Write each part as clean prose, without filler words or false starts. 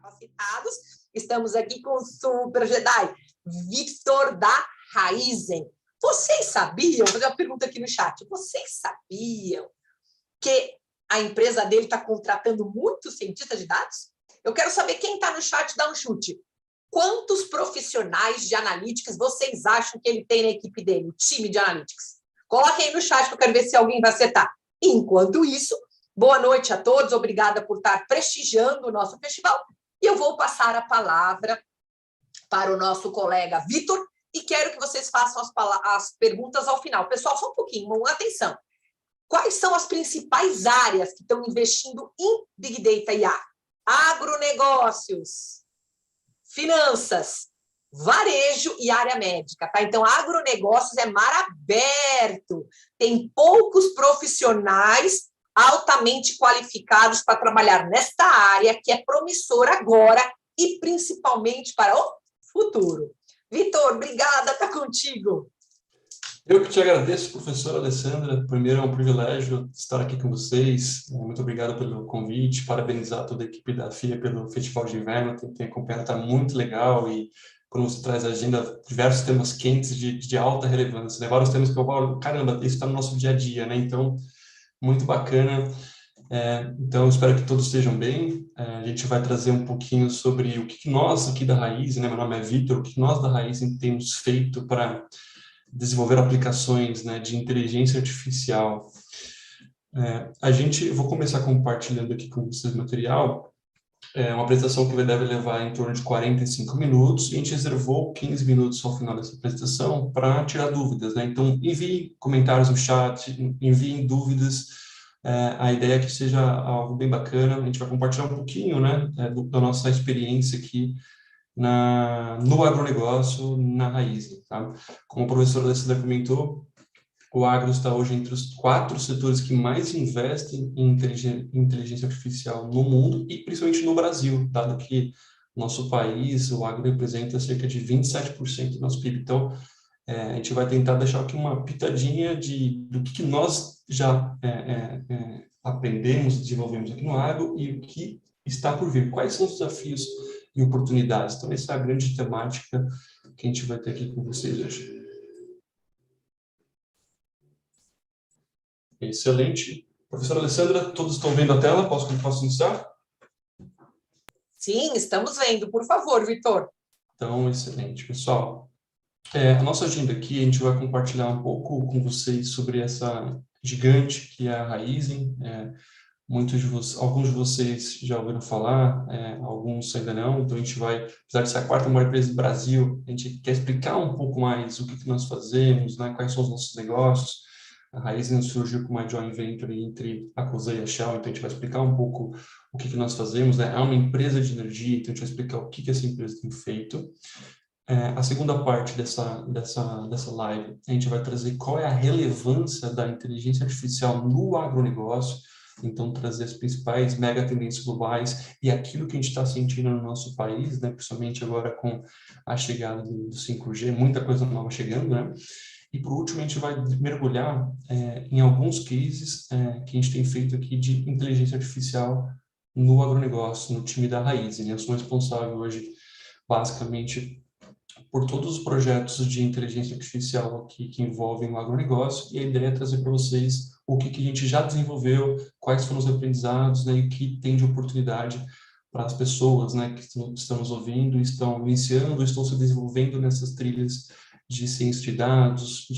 capacitados. Estamos aqui com o Super Jedi, Vitor da Raizen. Vocês sabiam, vou fazer uma pergunta aqui no chat, vocês sabiam que a empresa dele está contratando muitos cientistas de dados? Eu quero saber quem está no chat, dá um chute. Quantos profissionais de analytics vocês acham que ele tem na equipe dele, o time de analytics? Coloquem aí no chat que eu quero ver se alguém vai acertar. Enquanto isso, boa noite a todos, obrigada por estar prestigiando o nosso festival. E eu vou passar a palavra para o nosso colega Vitor e quero que vocês façam as perguntas ao final. Pessoal, só um pouquinho, atenção. Quais são as principais áreas que estão investindo em Big Data e IA? Agronegócios, finanças, varejo e área médica, tá? Então, agronegócios é mar aberto. Tem poucos profissionais altamente qualificados para trabalhar nesta área, que é promissora agora e principalmente para o futuro. Vitor, obrigada, tá contigo. Eu que te agradeço, professora Alessandra. Primeiro, é um privilégio estar aqui com vocês. Muito obrigado pelo convite. Parabenizar toda a equipe da FIA pelo Festival de Inverno. Tem acompanhado, está muito legal. E quando você traz a agenda, diversos temas quentes de alta relevância, né? Vários temas que eu falo, caramba, isso está no nosso dia a dia, né? Então, muito bacana. Então, espero que todos estejam bem. A gente vai trazer um pouquinho sobre o que nós aqui da Raizen, né? Meu nome é Vitor, o que nós da Raizen temos feito para desenvolver aplicações, né, de inteligência artificial. Eu vou começar compartilhando aqui com vocês o material, uma apresentação que deve levar em torno de 45 minutos, e a gente reservou 15 minutos ao final dessa apresentação para tirar dúvidas, né? Então, enviem comentários no chat, enviem dúvidas. A ideia é que seja algo bem bacana. A gente vai compartilhar um pouquinho, né, da nossa experiência aqui no agronegócio, na Raizen, tá? Como a professora Alessandra comentou, o agro está hoje entre os 4 setores que mais investem em inteligência artificial no mundo e principalmente no Brasil, dado que nosso país, o agro representa cerca de 27% do nosso PIB. Então, a gente vai tentar deixar aqui uma pitadinha do que nós já aprendemos, desenvolvemos aqui no agro e o que está por vir. Quais são os desafios e oportunidades? Então, essa é a grande temática que a gente vai ter aqui com vocês hoje. Excelente. Professora Alessandra, todos estão vendo a tela? Posso iniciar? Sim, estamos vendo. Por favor, Vitor. Então, excelente. Pessoal, a nossa agenda aqui, a gente vai compartilhar um pouco com vocês sobre essa gigante que é a Raizen. Alguns de vocês já ouviram falar, alguns ainda não, então a gente vai, apesar de ser a 4ª maior empresa do Brasil, a gente quer explicar um pouco mais o que nós fazemos, né, quais são os nossos negócios. A Raizen surgiu com uma joint venture entre a Cosan e a Shell, então a gente vai explicar um pouco o que nós fazemos, né? É uma empresa de energia, então a gente vai explicar o que essa empresa tem feito. A segunda parte dessa live, a gente vai trazer qual é a relevância da inteligência artificial no agronegócio, então trazer as principais mega tendências globais e aquilo que a gente está sentindo no nosso país, né, principalmente agora com a chegada do 5G, muita coisa nova chegando, né? E por último, a gente vai mergulhar em alguns cases que a gente tem feito aqui de inteligência artificial no agronegócio, no time da Raizen. Eu sou responsável hoje, basicamente, por todos os projetos de inteligência artificial aqui que envolvem o agronegócio, e a ideia é trazer para vocês o que a gente já desenvolveu, quais foram os aprendizados, né, e o que tem de oportunidade para as pessoas, né, que estão nos ouvindo, estão iniciando, estão se desenvolvendo nessas trilhas de ciência de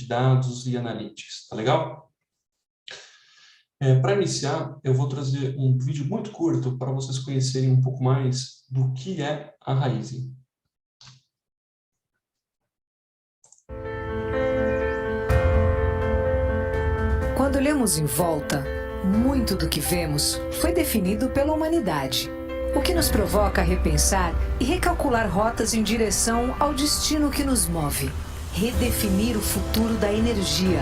dados e analytics, tá legal? Para iniciar, eu vou trazer um vídeo muito curto para vocês conhecerem um pouco mais do que é a Raizen. Quando olhamos em volta, muito do que vemos foi definido pela humanidade, o que nos provoca a repensar e recalcular rotas em direção ao destino que nos move. Redefinir o futuro da energia.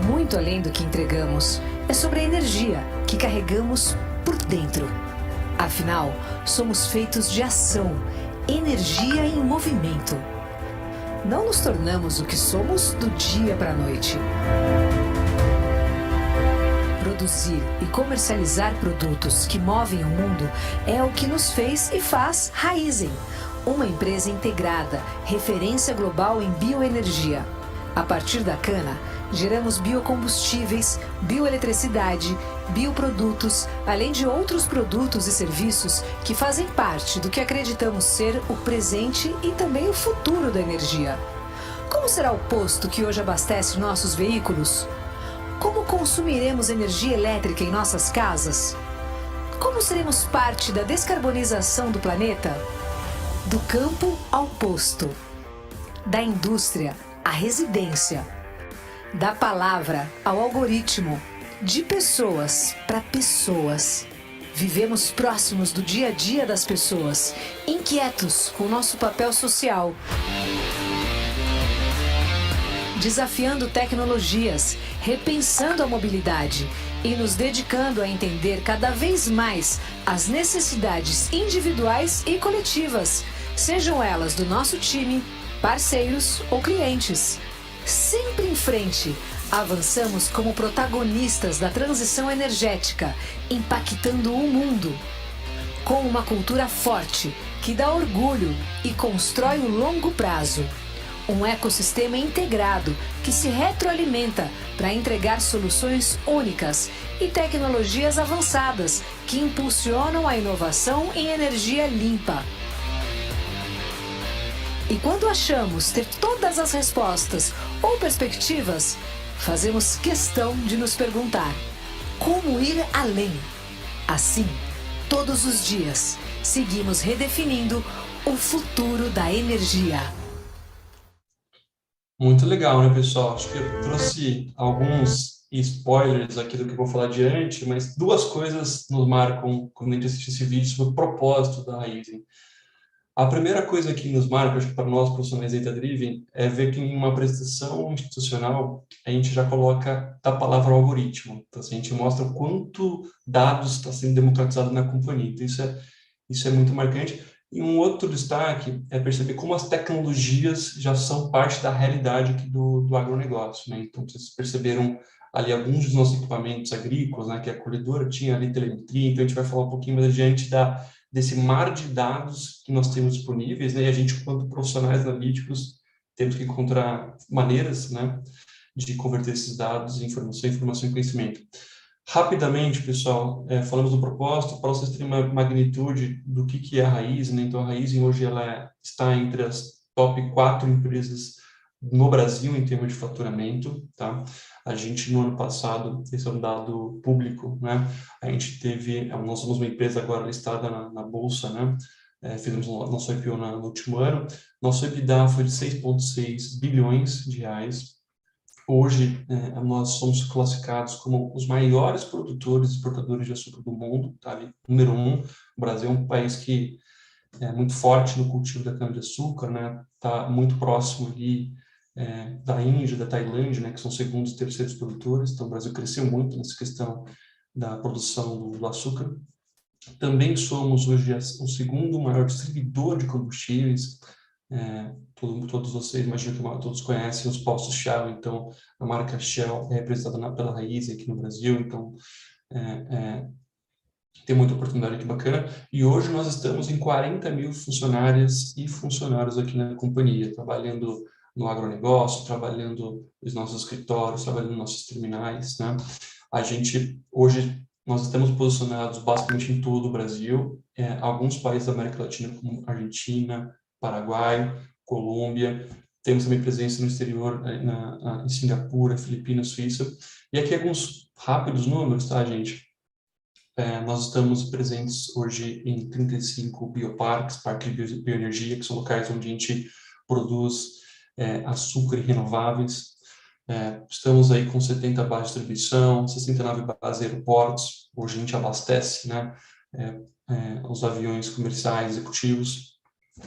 Muito além do que entregamos, é sobre a energia que carregamos por dentro. Afinal, somos feitos de ação, energia em movimento. Não nos tornamos o que somos do dia para a noite. produzir e comercializar produtos que movem o mundo é o que nos fez e faz Raízen, uma empresa integrada, referência global em bioenergia. A partir da cana, geramos biocombustíveis, bioeletricidade, bioprodutos, além de outros produtos e serviços que fazem parte do que acreditamos ser o presente e também o futuro da energia. Como será o posto que hoje abastece nossos veículos? Como consumiremos energia elétrica em nossas casas? Como seremos parte da descarbonização do planeta? Do campo ao posto, da indústria à residência, da palavra ao algoritmo, de pessoas para pessoas. Vivemos próximos do dia a dia das pessoas, inquietos com o nosso papel social. Desafiando tecnologias, repensando a mobilidade e nos dedicando a entender cada vez mais as necessidades individuais e coletivas, sejam elas do nosso time, parceiros ou clientes. Sempre em frente, avançamos como protagonistas da transição energética, impactando o mundo. Com uma cultura forte, que dá orgulho e constrói o longo prazo. Um ecossistema integrado que se retroalimenta para entregar soluções únicas e tecnologias avançadas que impulsionam a inovação em energia limpa. E quando achamos ter todas as respostas ou perspectivas, fazemos questão de nos perguntar: como ir além? Assim, todos os dias, seguimos redefinindo o futuro da energia. Muito legal, né, pessoal? Acho que eu trouxe alguns spoilers aqui do que eu vou falar adiante, mas duas coisas nos marcam quando a gente assiste esse vídeo sobre o propósito da Raízen. A primeira coisa que nos marca, acho que para nós profissionais data-driven, é ver que em uma apresentação institucional a gente já coloca a palavra algoritmo. Então, assim, a gente mostra o quanto dados está sendo democratizado na companhia. Então, isso é muito marcante. E um outro destaque é perceber como as tecnologias já são parte da realidade aqui do agronegócio, né? Então, vocês perceberam ali alguns dos nossos equipamentos agrícolas, né? Que a colhedora tinha ali telemetria, então a gente vai falar um pouquinho mais adiante desse mar de dados que nós temos disponíveis, né? E a gente, enquanto profissionais analíticos, temos que encontrar maneiras, né? De converter esses dados em informação em conhecimento. Rapidamente, pessoal, falamos do propósito, para vocês terem uma magnitude do que é a Raízen, né? Então, a Raízen hoje ela está entre as top 4 empresas no Brasil em termos de faturamento, tá? A gente, no ano passado, esse é um dado público, né? A gente nós somos uma empresa agora listada na Bolsa, né? Fizemos nosso IPO no último ano. Nosso EBITDA foi de 6,6 bilhões de reais. Hoje, nós somos classificados como os maiores produtores e exportadores de açúcar do mundo, tá ali, número 1. O Brasil é um país que é muito forte no cultivo da cana-de-açúcar, né? Está muito próximo ali da Índia, da Tailândia, né? Que são segundos e terceiros produtores. Então, o Brasil cresceu muito nessa questão da produção do açúcar. Também somos hoje o segundo maior distribuidor de combustíveis. Todos vocês, imagino que todos conhecem os postos Shell, então a marca Shell é representada pela Raízen aqui no Brasil, então tem muita oportunidade aqui bacana. E hoje nós estamos em 40 mil funcionárias e funcionários aqui na companhia, trabalhando no agronegócio, trabalhando nos nossos escritórios, trabalhando nos nossos terminais, né? Hoje, nós estamos posicionados basicamente em todo o Brasil, alguns países da América Latina, como Argentina, Paraguai, Colômbia, temos também presença no exterior, em Singapura, Filipinas, Suíça. E aqui alguns rápidos números, tá, gente? Nós estamos presentes hoje em 35 bioparques, parques de bioenergia, que são locais onde a gente produz açúcar e renováveis. Estamos aí com 70 bases de distribuição, 69 bases de aeroportos. Hoje a gente abastece, né, os aviões comerciais executivos.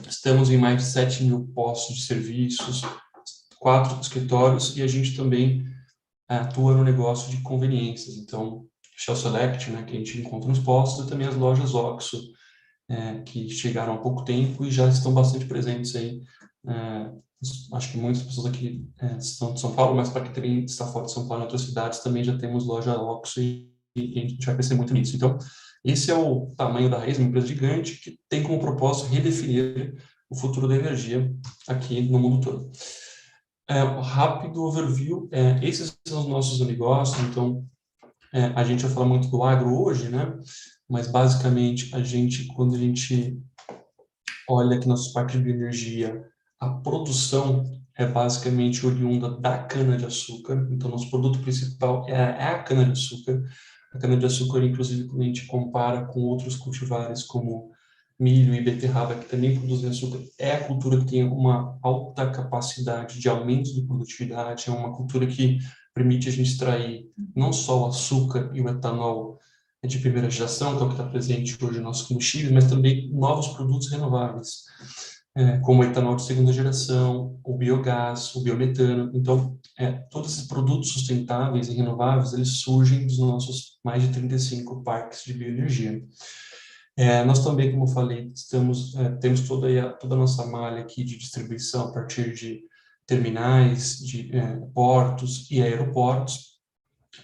Estamos em mais de 7 mil postos de serviços, 4 escritórios, e a gente também atua no negócio de conveniências. Então, Shell Select, né, que a gente encontra nos postos, e também as lojas OXXO, que chegaram há pouco tempo e já estão bastante presentes aí. Acho que muitas pessoas aqui estão de São Paulo, mas para quem está fora de São Paulo, em outras cidades, também já temos loja OXXO a gente vai crescer muito nisso. Então, esse é o tamanho da Raízen, uma empresa gigante que tem como propósito redefinir o futuro da energia aqui no mundo todo. Rápido overview, esses são os nossos negócios. Então, a gente vai falar muito do agro hoje, né? Mas basicamente quando a gente olha aqui nosso parque de bioenergia, a produção é basicamente oriunda da cana-de-açúcar. Então, nosso produto principal é a cana-de-açúcar. A cana-de-açúcar, inclusive, quando a gente compara com outros cultivares como milho e beterraba, que também produzem açúcar, é a cultura que tem uma alta capacidade de aumento de produtividade, é uma cultura que permite a gente extrair não só o açúcar e o etanol de primeira geração, que é o que está presente hoje no nosso combustível, mas também novos produtos renováveis, como o etanol de segunda geração, o biogás, o biometano. Então, todos esses produtos sustentáveis e renováveis, eles surgem dos nossos mais de 35 parques de bioenergia. Nós também, como eu falei, temos toda a nossa malha aqui de distribuição a partir de terminais, de portos e aeroportos.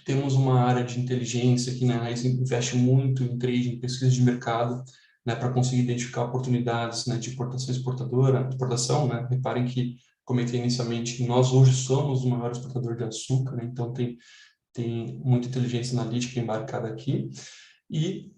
Temos uma área de inteligência que na Raízen investe muito em trading, pesquisa de mercado, né, para conseguir identificar oportunidades, né, de exportação, né? Reparem que comentei inicialmente que nós hoje somos o maior exportador de açúcar, né? Então tem muita inteligência analítica embarcada aqui. E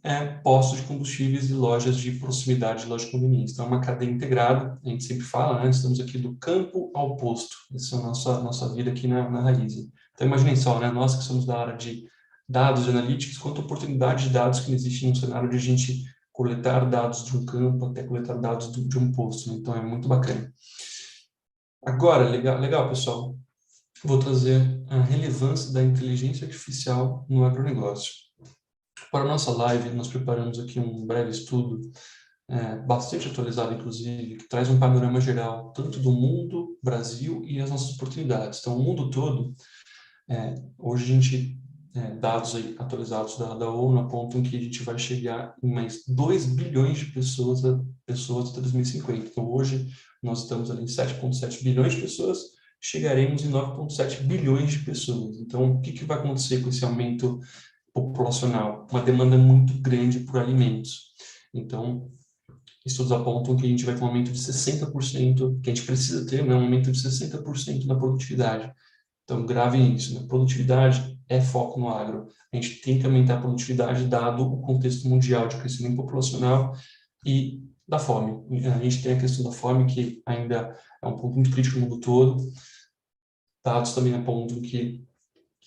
postos de combustíveis e lojas de proximidade, loja de conveniência. Então, é uma cadeia integrada, a gente sempre fala, né? Estamos aqui do campo ao posto. Essa é a nossa vida aqui na Raízen. Então, imaginem só, né? Nós que somos da área de dados e analytics, quanta oportunidade de dados que existe num cenário de a gente coletar dados de um campo até coletar dados de um posto, né? Então, é muito bacana. Agora, legal, pessoal, vou trazer a relevância da inteligência artificial no agronegócio. Para a nossa live, nós preparamos aqui um breve estudo, bastante atualizado, inclusive, que traz um panorama geral, tanto do mundo, Brasil e as nossas oportunidades. Então, o mundo todo, hoje a gente, dados aí atualizados da ONU apontam que a gente vai chegar em mais 2 bilhões de pessoas até 2050. Então, hoje, nós estamos ali em 7,7 bilhões de pessoas, chegaremos em 9,7 bilhões de pessoas. Então, o que vai acontecer com esse aumento populacional? Uma demanda muito grande por alimentos. Então, estudos apontam que a gente vai ter um aumento de 60%, que a gente precisa ter, né, um aumento de 60% na produtividade. Então, gravem isso, né? Produtividade é foco no agro. A gente tem que aumentar a produtividade dado o contexto mundial de crescimento populacional e da fome. A gente tem a questão da fome, que ainda é um ponto muito crítico no mundo todo. Dados também apontam que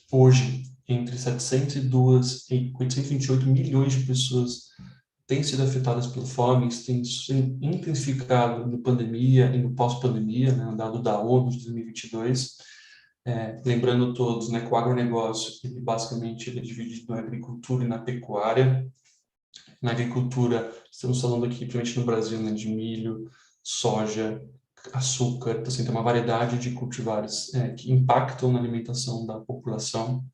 hoje, entre 702 e 828 milhões de pessoas têm sido afetadas pela fome, isso tem se intensificado na pandemia e no pós-pandemia, né, dado da ONU de 2022. Lembrando todos, né, que o agronegócio, ele é dividido na agricultura e na pecuária. Na agricultura, estamos falando aqui, principalmente no Brasil, né, de milho, soja, açúcar. Então, assim, tem uma variedade de cultivares que impactam na alimentação da população.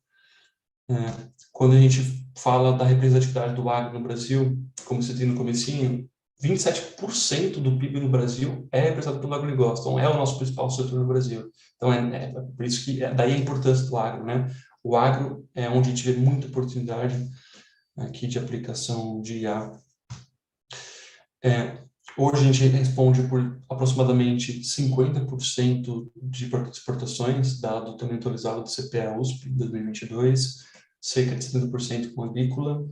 Quando a gente fala da representatividade do agro no Brasil, como você tem no comecinho, 27% do PIB no Brasil é representado pelo agronegócio, então é o nosso principal setor no Brasil. Então por isso que daí a importância do agro, né? O agro é onde a gente vê muita oportunidade aqui de aplicação de IA. Hoje a gente responde por aproximadamente 50% de exportações, dado também atualizado do CPA-USP 2022, cerca de 70% com agrícola,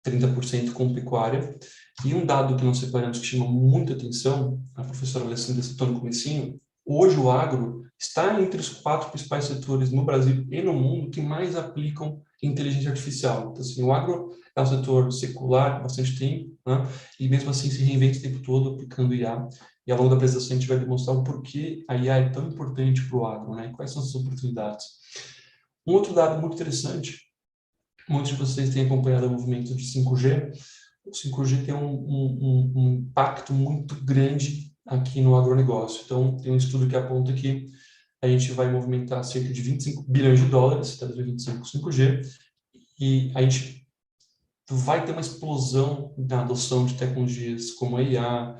30% com pecuária. E um dado que nós separamos que chama muita atenção, a professora Alessandra citou no comecinho, hoje o agro está entre os 4 principais setores no Brasil e no mundo que mais aplicam inteligência artificial. Então, assim, o agro é um setor secular há bastante tempo, né? E mesmo assim se reinventa o tempo todo aplicando IA. E ao longo da apresentação a gente vai demonstrar o porquê a IA é tão importante para o agro, né? E quais são as oportunidades. Um outro dado muito interessante, muitos de vocês têm acompanhado o movimento de 5G. O 5G tem um impacto muito grande aqui no agronegócio. Então, tem um estudo que aponta que a gente vai movimentar cerca de 25 bilhões de dólares até 2025 com 5G, e a gente vai ter uma explosão na adoção de tecnologias como a IA,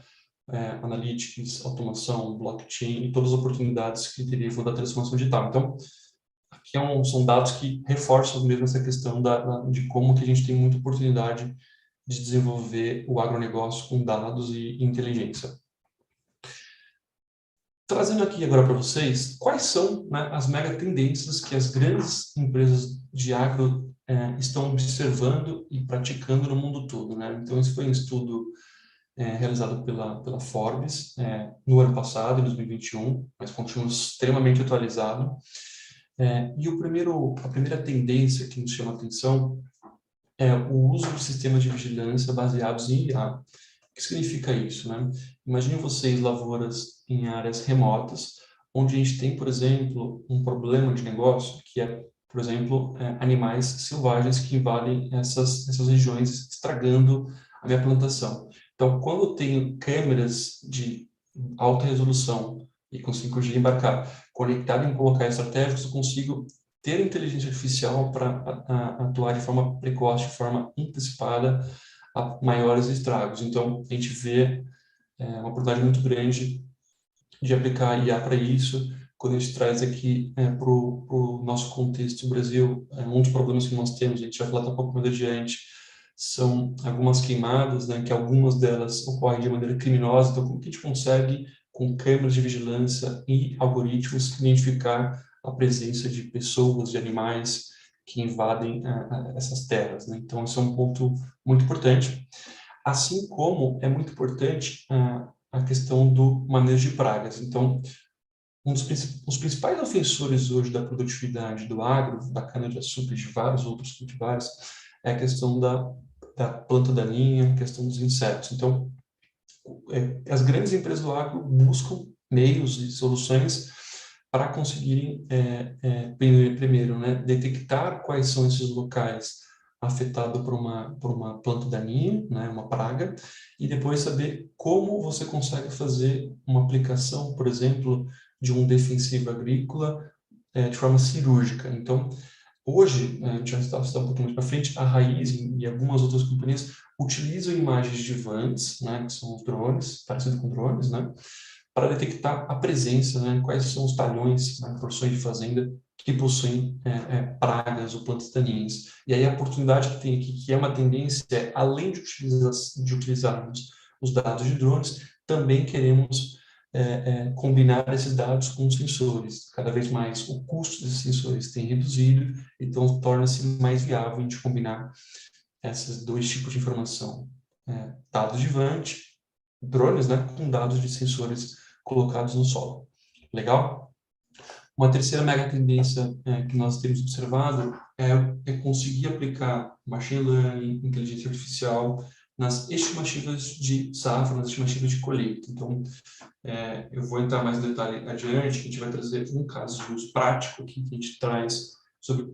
analytics, automação, blockchain e todas as oportunidades que derivam da transformação digital. Então, aqui que são dados que reforçam mesmo essa questão de como que a gente tem muita oportunidade de desenvolver o agronegócio com dados e inteligência. Trazendo aqui agora para vocês, quais são, né, as mega tendências que as grandes empresas de agro estão observando e praticando no mundo todo, né? Então, esse foi um estudo realizado pela Forbes no ano passado, em 2021, mas continua extremamente atualizado. E a primeira tendência que nos chama a atenção é o uso de sistemas de vigilância baseados em IA. O que significa isso, né? Imaginem vocês lavouras em áreas remotas, onde a gente tem, por exemplo, um problema de negócio, que é, por exemplo, animais selvagens que invadem essas regiões, estragando a minha plantação. Então, quando eu tenho câmeras de alta resolução e com 5G embarcado, conectado em locais estratégicos, eu consigo ter inteligência artificial para atuar de forma precoce, de forma antecipada a maiores estragos. Então, a gente vê uma oportunidade muito grande de aplicar IA para isso. Quando a gente traz aqui para o nosso contexto Brasil, um dos problemas que nós temos, a gente vai falar um pouco mais adiante, são algumas queimadas, né, que algumas delas ocorrem de maneira criminosa. Então, como que a gente consegue, com câmeras de vigilância e algoritmos, identificar a presença de pessoas, de animais que invadem essas terras, né? Então, esse é um ponto muito importante. Assim como é muito importante a questão do manejo de pragas. Então, os principais ofensores hoje da produtividade do agro, da cana-de-açúcar e de vários outros cultivares, é a questão da planta daninha, a questão dos insetos. Então, as grandes empresas do agro buscam meios e soluções para conseguirem, primeiro, né, detectar quais são esses locais afetados por uma planta daninha, né, uma praga, e depois saber como você consegue fazer uma aplicação, por exemplo, de um defensivo agrícola de forma cirúrgica. Então, hoje, a gente já está um pouquinho mais para frente, a Raízen e algumas outras companhias utilizam imagens de VANTs, né, que são os drones, parecidos com drones, né, para detectar a presença, né, quais são os talhões, né, porções de fazenda que possuem pragas ou plantas daninhas. E aí a oportunidade que tem aqui, que é uma tendência, além de utilizarmos os dados de drones, também queremos combinar esses dados com sensores. Cada vez mais o custo desses sensores tem reduzido, então torna-se mais viável a gente combinar esses dois tipos de informação. Dados de VANT, drones, né, com dados de sensores colocados no solo. Legal? Uma terceira mega tendência que nós temos observado é conseguir aplicar machine learning, inteligência artificial, nas estimativas de safra, nas estimativas de colheita. Então, eu vou entrar mais no detalhe adiante, a gente vai trazer um caso de uso prático aqui, que a gente traz sobre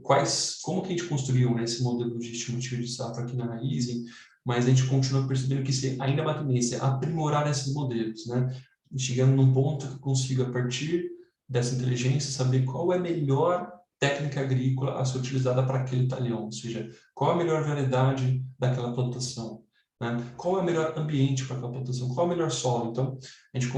como que a gente construiu, né, esse modelo de estimativa de safra aqui na Raízen, mas a gente continua percebendo que ainda é uma tendência a aprimorar esses modelos, né? Chegando num ponto que consiga, a partir dessa inteligência, saber qual é a melhor técnica agrícola a ser utilizada para aquele talhão, ou seja, qual a melhor variedade daquela plantação, né? Qual é o melhor ambiente para aquela plantação, qual é o melhor solo. Então, a gente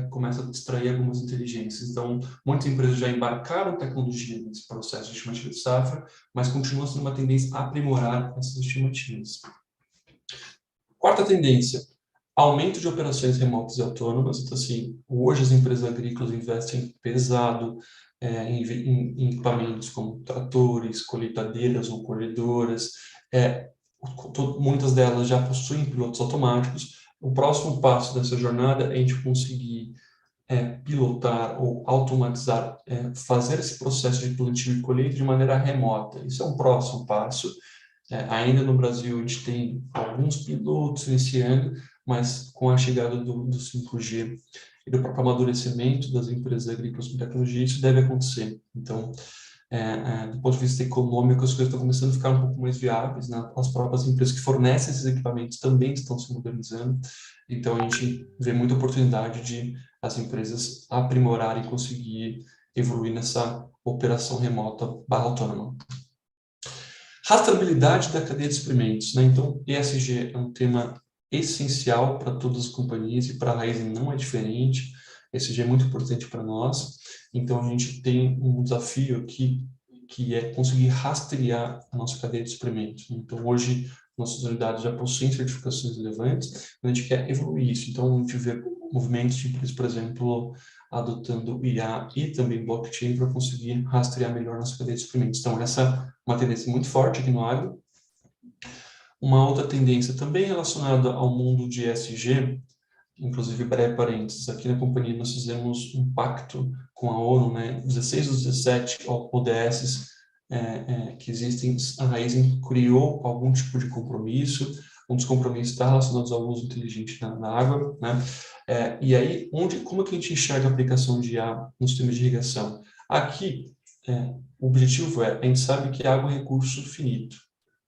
começa a extrair algumas inteligências. Então, muitas empresas já embarcaram tecnologia nesse processo de estimativa de safra, mas continua sendo uma tendência a aprimorar essas estimativas. Quarta tendência, aumento de operações remotas e autônomas. Então, assim, hoje as empresas agrícolas investem pesado em equipamentos como tratores, colheitadeiras ou colhedoras. Muitas delas já possuem pilotos automáticos. O próximo passo dessa jornada é a gente conseguir pilotar ou automatizar, fazer esse processo de plantio e colheita de maneira remota. Isso é um próximo passo. Ainda no Brasil, a gente tem alguns pilotos iniciando, mas com a chegada do 5G e do próprio amadurecimento das empresas agrícolas com tecnologia, isso deve acontecer. Então, do ponto de vista econômico, as coisas estão começando a ficar um pouco mais viáveis, né? As próprias empresas que fornecem esses equipamentos também estão se modernizando. Então, a gente vê muita oportunidade de as empresas aprimorarem e conseguir evoluir nessa operação remota /autônoma. Rastreabilidade da cadeia de suprimentos, né? Então, ESG é um tema essencial para todas as companhias e para a Raízen não é diferente. ESG é muito importante para nós. Então, a gente tem um desafio aqui que é conseguir rastrear a nossa cadeia de suprimentos. Então, hoje, nossas unidades já possuem certificações relevantes, mas a gente quer evoluir isso. Então, a gente vê movimentos de empresas, por exemplo, adotando IA e também blockchain para conseguir rastrear melhor nossa cadeia de suprimentos. Então, essa é uma tendência muito forte aqui no agro. Uma outra tendência também relacionada ao mundo de ESG, inclusive breve parênteses, aqui na companhia nós fizemos um pacto com a ONU, né, 16 dos 17 ODS que existem, a Raizen criou algum tipo de compromisso, um dos compromissos está relacionado ao uso inteligente na água, né, e aí, como que a gente enxerga a aplicação de IA nos sistemas de irrigação? Aqui, o objetivo a gente sabe que a água é recurso finito.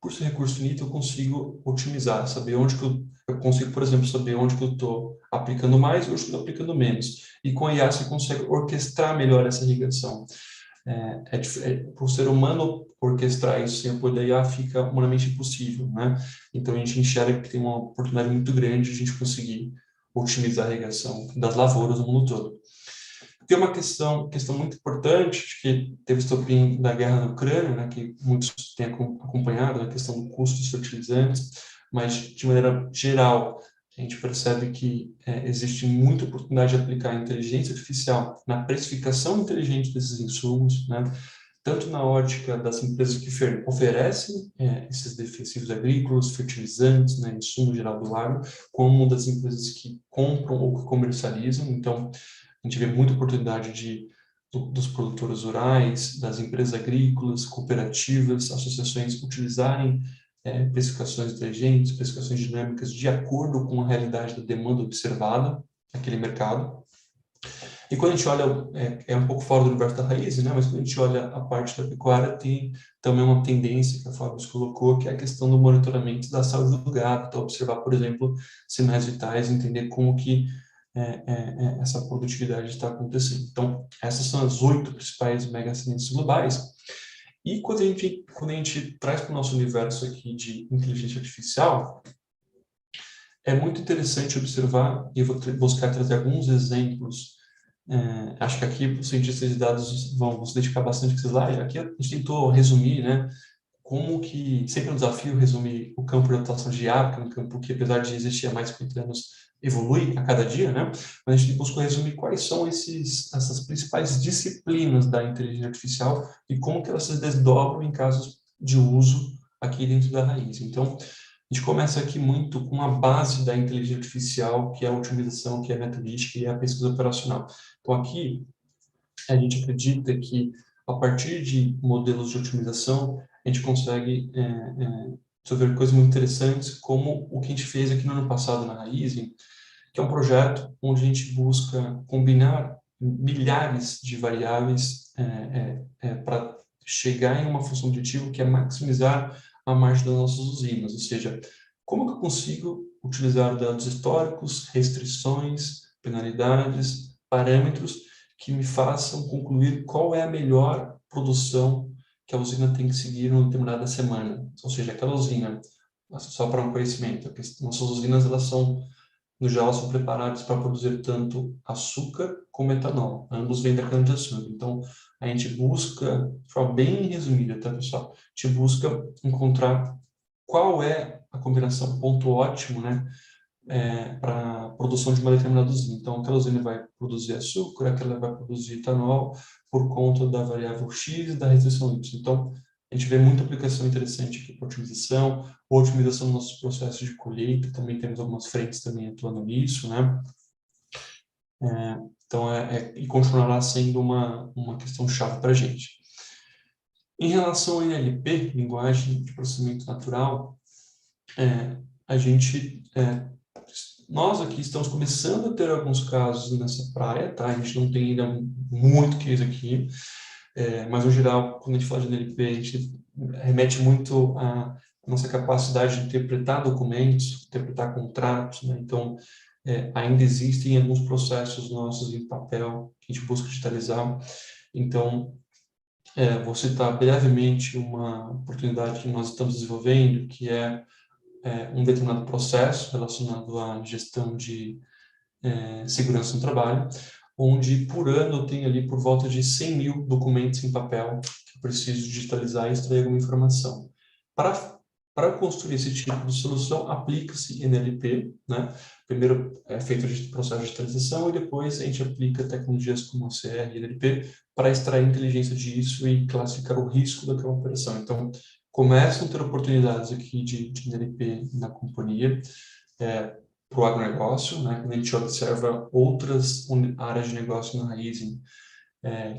Por ser recurso finito, eu consigo otimizar, saber onde que eu consigo, por exemplo, saber onde que eu estou aplicando mais e onde que eu estou aplicando menos. E com a IA você consegue orquestrar melhor essa irrigação. Para o ser humano orquestrar isso sem o apoio da IA fica humanamente impossível, né? Então a gente enxerga que tem uma oportunidade muito grande de a gente conseguir otimizar a irrigação das lavouras no mundo todo. Tem uma questão muito importante, que teve estopim da guerra na Ucrânia, né, que muitos têm acompanhado, a questão do custo dos fertilizantes, mas, de maneira geral, a gente percebe que existe muita oportunidade de aplicar a inteligência artificial na precificação inteligente desses insumos, né, tanto na ótica das empresas que oferecem esses defensivos agrícolas, fertilizantes, né, insumo geral do agro, como das empresas que compram ou que comercializam. Então, a gente vê muita oportunidade dos produtores rurais, das empresas agrícolas, cooperativas, associações utilizarem precificações inteligentes, precificações dinâmicas de acordo com a realidade da demanda observada naquele mercado. E quando a gente olha, é um pouco fora do universo da Raizen, né? Mas quando a gente olha a parte da pecuária, tem também uma tendência que a Fábio colocou, que é a questão do monitoramento da saúde do gado, então observar, por exemplo, sinais vitais, entender como que essa produtividade está acontecendo. Então, essas são as 8 principais mega acidentes globais. E quando a gente traz para o nosso universo aqui de inteligência artificial, é muito interessante observar, e eu vou buscar trazer alguns exemplos. Acho que aqui os cientistas de dados vão se dedicar bastante a esse slide. Aqui a gente tentou resumir, né, como que, sempre é um desafio resumir o campo de atuação de IA, que é um campo que, apesar de existir há mais de 50 anos, evolui a cada dia, né? Mas a gente buscou resumir quais são essas principais disciplinas da inteligência artificial e como que elas se desdobram em casos de uso aqui dentro da Raizen. Então, a gente começa aqui muito com a base da inteligência artificial, que é a otimização, que é a metodística e a pesquisa operacional. Então, aqui, a gente acredita que, a partir de modelos de otimização, a gente consegue resolver coisas muito interessantes, como o que a gente fez aqui no ano passado na Raizen, que é um projeto onde a gente busca combinar milhares de variáveis para chegar em uma função objetiva que é maximizar a margem das nossas usinas, ou seja, como que eu consigo utilizar dados históricos, restrições, penalidades, parâmetros que me façam concluir qual é a melhor produção que a usina tem que seguir em uma determinada semana. Ou seja, aquela usina, só para um conhecimento, nossas usinas, elas são, no geral, são preparadas para produzir tanto açúcar como etanol. Ambos vêm da cana-de-açúcar. Então, a gente busca, de forma bem resumida, tá, pessoal? A gente busca encontrar qual é a combinação, ponto ótimo, né, para a produção de uma determinada usina. Então, aquela usina vai produzir açúcar, aquela vai produzir etanol, por conta da variável X e da restrição Y. Então, a gente vê muita aplicação interessante aqui para otimização dos nossos processos de colheita, também temos algumas frentes também atuando nisso, né? Então, e continuará sendo uma questão chave para a gente. Em relação ao NLP, linguagem de processamento natural, nós aqui estamos começando a ter alguns casos nessa praia, tá? A gente não tem ainda muito case aqui, mas, no geral, quando a gente fala de NLP, a gente remete muito à nossa capacidade de interpretar documentos, interpretar contratos, né? Então, ainda existem alguns processos nossos em papel que a gente busca digitalizar. Então, vou citar brevemente uma oportunidade que nós estamos desenvolvendo, que é um determinado processo relacionado à gestão de segurança no trabalho, onde por ano eu tenho ali por volta de 100 mil documentos em papel que eu preciso digitalizar e extrair alguma informação. Para construir esse tipo de solução, aplica-se NLP, né? Primeiro é feito o processo de digitalização e depois a gente aplica tecnologias como OCR e NLP para extrair a inteligência disso e classificar o risco daquela operação. Então, começam a ter oportunidades aqui de NLP na companhia, para o agronegócio, né? Quando a gente observa outras áreas de negócio na Raizen,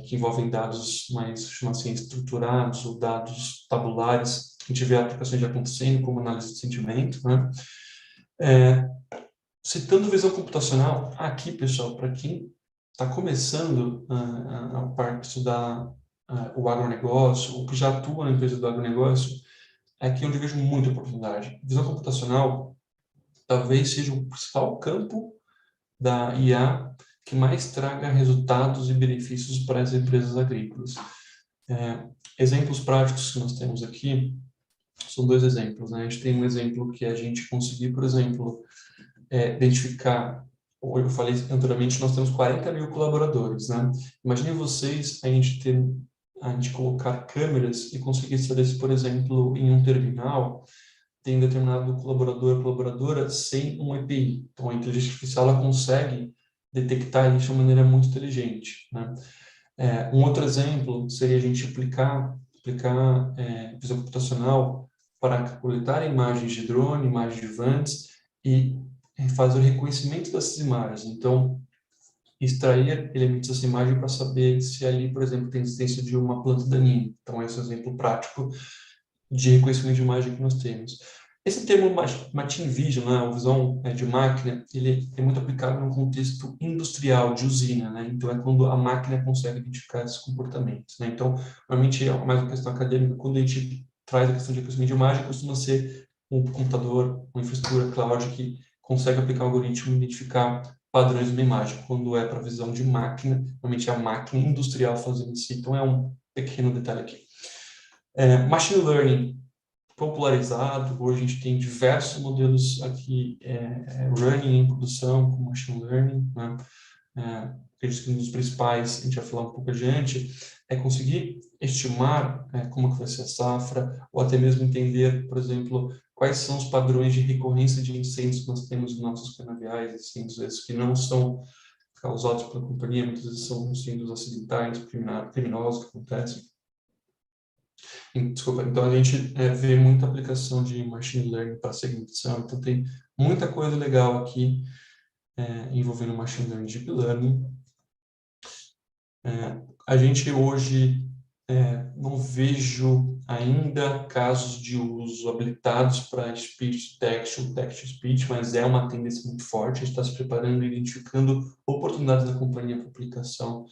que envolvem dados mais, chamamos assim, estruturados ou dados tabulares, a gente vê aplicações já acontecendo, como análise de sentimento, né? Citando visão computacional, aqui, pessoal, para quem está começando a estudar o agronegócio, ou que já atua na empresa do agronegócio, é aqui onde eu vejo muita oportunidade. Visão computacional talvez seja o principal campo da IA que mais traga resultados e benefícios para as empresas agrícolas. Exemplos práticos que nós temos aqui são 2 exemplos, né? A gente tem um exemplo que é a gente conseguir, por exemplo, identificar, ou eu falei anteriormente, nós temos 40 mil colaboradores, né? Imaginem vocês a gente colocar câmeras e conseguir estabelecer, por exemplo, em um terminal, tem um determinado colaborador ou colaboradora sem um EPI. Então, a inteligência artificial ela consegue detectar isso de uma maneira muito inteligente, né? Um outro exemplo seria a gente aplicar visão computacional para coletar imagens de drone, imagens de vans e fazer o reconhecimento dessas imagens. Então, extrair elementos dessa imagem para saber se ali, por exemplo, tem existência de uma planta daninha. Então, esse é um exemplo prático de reconhecimento de imagem que nós temos. Esse termo Machine Vision, né, a visão de máquina, ele é muito aplicado no contexto industrial, de usina, né? Então, é quando a máquina consegue identificar esses comportamentos, né? Então, normalmente é mais uma questão acadêmica, quando a gente traz a questão de reconhecimento de imagem, costuma ser um computador, uma infraestrutura cloud que consegue aplicar o algoritmo e identificar padrões de uma imagem. Quando é para a visão de máquina, normalmente é a máquina industrial fazendo isso. Então, é um pequeno detalhe aqui. Machine Learning popularizado, hoje a gente tem diversos modelos aqui running em produção com Machine Learning, né? Acredito que um dos principais, a gente vai falar um pouco adiante, é conseguir estimar como que vai ser a safra, ou até mesmo entender, por exemplo, quais são os padrões de recorrência de incêndios que nós temos nos nossos canaviais, incêndios esses que não são causados pela companhia, muitas vezes são incêndios acidentais, criminosos que acontecem. Desculpa, então a gente vê muita aplicação de Machine Learning para segmentação, então tem muita coisa legal aqui envolvendo Machine Learning e Deep Learning. A gente hoje não vejo ainda casos de uso habilitados para Speech Detection, Text-to-Speech, mas é uma tendência muito forte, a gente está se preparando e identificando oportunidades da companhia para aplicação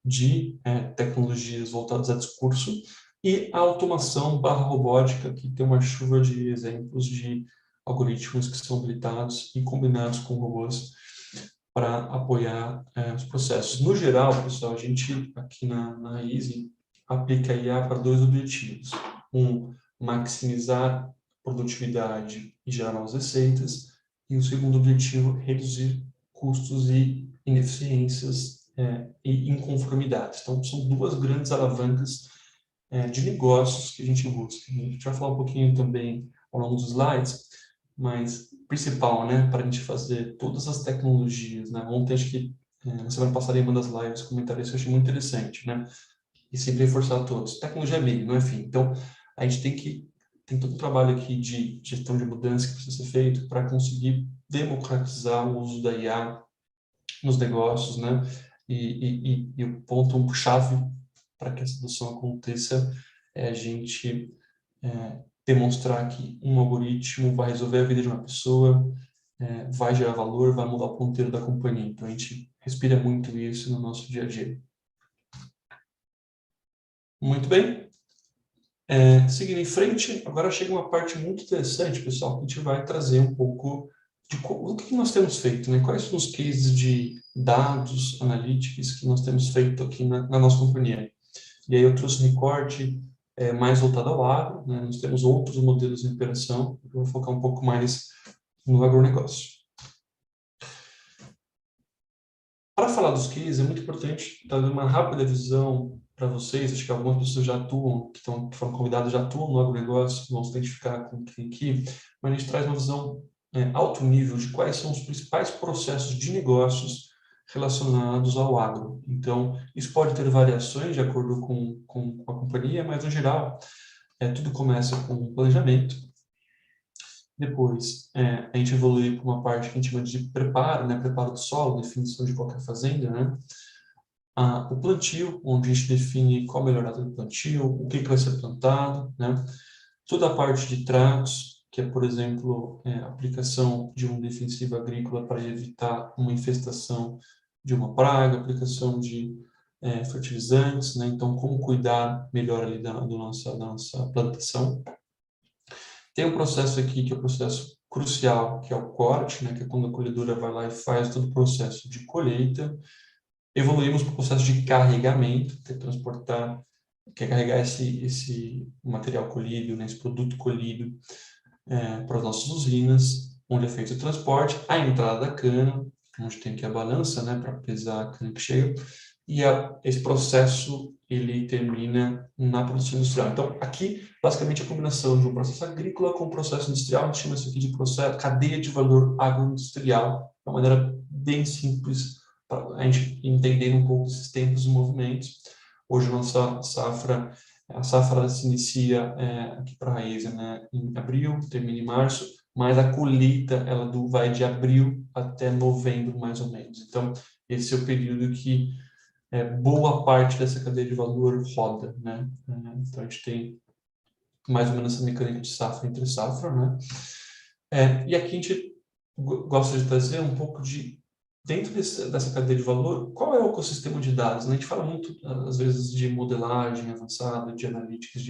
de tecnologias voltadas a discurso, e a automação / robótica, que tem uma chuva de exemplos de algoritmos que são habilitados e combinados com robôs para apoiar os processos. No geral, pessoal, a gente aqui na Raizen aplica a IA para 2 objetivos. Maximizar produtividade e gerar novas receitas. E o segundo objetivo, reduzir custos e ineficiências e inconformidades. Então, são 2 grandes alavancas de negócios que a gente busca. A gente vai falar um pouquinho também ao longo dos slides, mas principal, né, para a gente fazer todas as tecnologias, né? Ontem, acho que na semana passada, em uma das lives, comentaram isso, eu achei muito interessante, né? E sempre reforçar a todos. Tecnologia é meio, não é fim. Então, a gente tem todo um trabalho aqui de gestão de mudança que precisa ser feito para conseguir democratizar o uso da IA nos negócios, né? E o ponto-chave para que essa adoção aconteça é a gente demonstrar que um algoritmo vai resolver a vida de uma pessoa, vai gerar valor, vai mudar o ponteiro da companhia. Então, a gente respira muito isso no nosso dia a dia. Muito bem. Seguindo em frente, agora chega uma parte muito interessante, pessoal, que a gente vai trazer um pouco do que nós temos feito, né? Quais são os cases de dados analytics que nós temos feito aqui na nossa companhia. E aí eu trouxe um recorte mais voltado ao agro, né? Nós temos outros modelos de operação, eu vou focar um pouco mais no agronegócio. Para falar dos cases, é muito importante dar uma rápida visão para vocês. Acho que algumas pessoas já atuam, que foram convidadas, já atuam no agronegócio, vão se identificar com o que tem aqui, mas a gente traz uma visão alto nível de quais são os principais processos de negócios relacionados ao agro. Então, isso pode ter variações de acordo com a companhia, mas, no geral, tudo começa com planejamento. Depois, a gente evolui para uma parte que a gente chama de preparo, né? Preparo do solo, definição de qualquer fazenda, né? O plantio, onde a gente define qual a melhor data do plantio, o que vai ser plantado, né? Toda a parte de tratos, que é, por exemplo, a aplicação de um defensivo agrícola para evitar uma infestação de uma praga, aplicação de fertilizantes, né? Então, como cuidar melhor ali da nossa plantação. Tem um processo aqui que é o processo crucial, que é o corte, né? Que é quando a colhedora vai lá e faz todo o processo de colheita. Evoluímos para o processo de carregamento, que é transportar, que é carregar esse material colhido, né? Esse produto colhido para as nossas usinas, onde é feito o transporte, a entrada da cana, onde tem aqui a balança, né? Para pesar a cana que chega, e esse processo ele termina na produção industrial. Então, aqui, basicamente, a combinação de um processo agrícola com um processo industrial, a gente chama isso aqui de processo, cadeia de valor agroindustrial, de uma maneira bem simples, para a gente entender um pouco esses tempos e movimentos. Hoje, a nossa safra se inicia aqui para a raiz, né, em abril, termina em março, mas a colheita ela vai de abril até novembro, mais ou menos. Então, esse é o período que boa parte dessa cadeia de valor roda, né? Então, a gente tem mais ou menos essa mecânica de safra entre safra, né? E aqui a gente gosta de trazer um pouco de, dentro dessa cadeia de valor, qual é o ecossistema de dados, né? A gente fala muito, às vezes, de modelagem avançada, de analytics,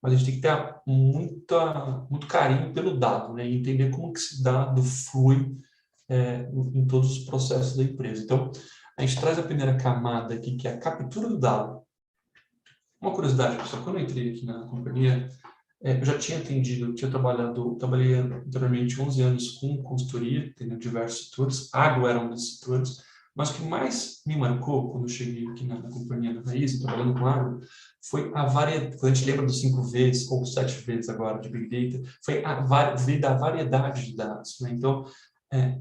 mas a gente tem que ter muito carinho pelo dado, né? E entender como que esse dado flui em todos os processos da empresa. Então, a gente traz a primeira camada aqui, que é a captura do dado. Uma curiosidade, pessoal, quando eu entrei aqui na companhia, eu já tinha trabalhei anteriormente 11 anos com consultoria, tendo diversos setores, agro era um desses setores, mas o que mais me marcou quando eu cheguei aqui na companhia da Raiz, trabalhando com agro, foi a variedade, quando a gente lembra dos 5 Vs ou 7 Vs agora de Big Data, foi ver da variedade de dados, né? Então,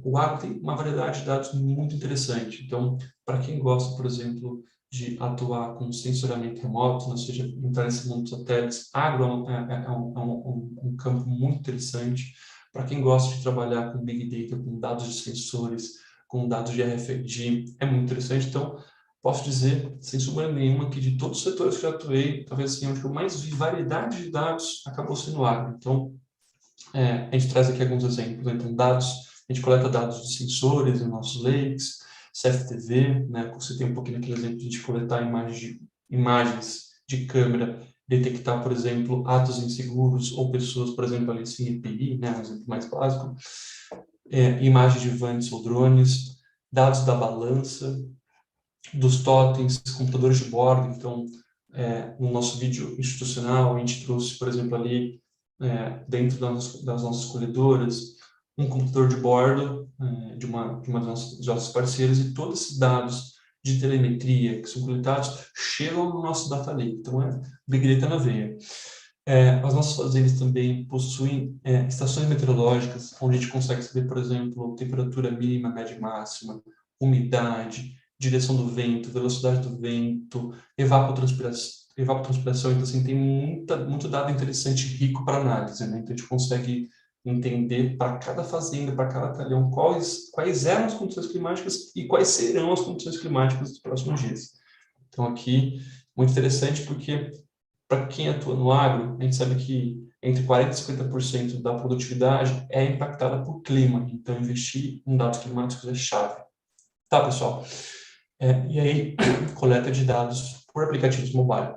o agro tem uma variedade de dados muito interessante. Então, para quem gosta, por exemplo, de atuar com sensoramento remoto, ou seja, entrar nesse mundo dos satélites, agro é um campo muito interessante. Para quem gosta de trabalhar com Big Data, com dados de sensores, com dados de RFID, é muito interessante. Então, posso dizer, sem sombra nenhuma, que de todos os setores que eu já atuei, talvez assim, onde eu mais vi variedade de dados acabou sendo agro. Então, a gente traz aqui alguns exemplos. Então, a gente coleta dados de sensores em nossos lakes, CFTV, né? Você tem um pouquinho aquele exemplo de a gente coletar imagens de câmera, detectar, por exemplo, atos inseguros ou pessoas, por exemplo, ali sem EPI, né? Um exemplo mais básico. Imagens de vans ou drones, dados da balança, dos totens, computadores de bordo. Então, no nosso vídeo institucional, a gente trouxe, por exemplo, ali, dentro das nossas colhedoras, um computador de bordo de uma das nossas parceiras, e todos esses dados de telemetria que são coletados chegam no nosso data lake. Então, Big Data na veia. As nossas fazendas também possuem estações meteorológicas, onde a gente consegue saber, por exemplo, temperatura mínima, média e máxima, umidade, direção do vento, velocidade do vento, evapotranspiração. Então, assim, tem muito dado interessante e rico para análise, né? Então, a gente consegue entender para cada fazenda, para cada talhão, quais eram as condições climáticas e quais serão as condições climáticas dos próximos dias. Então, aqui, muito interessante, porque para quem atua no agro, a gente sabe que entre 40% e 50% da produtividade é impactada por clima. Então, investir em dados climáticos é chave. Tá, pessoal? E aí, coleta de dados por aplicativos mobile.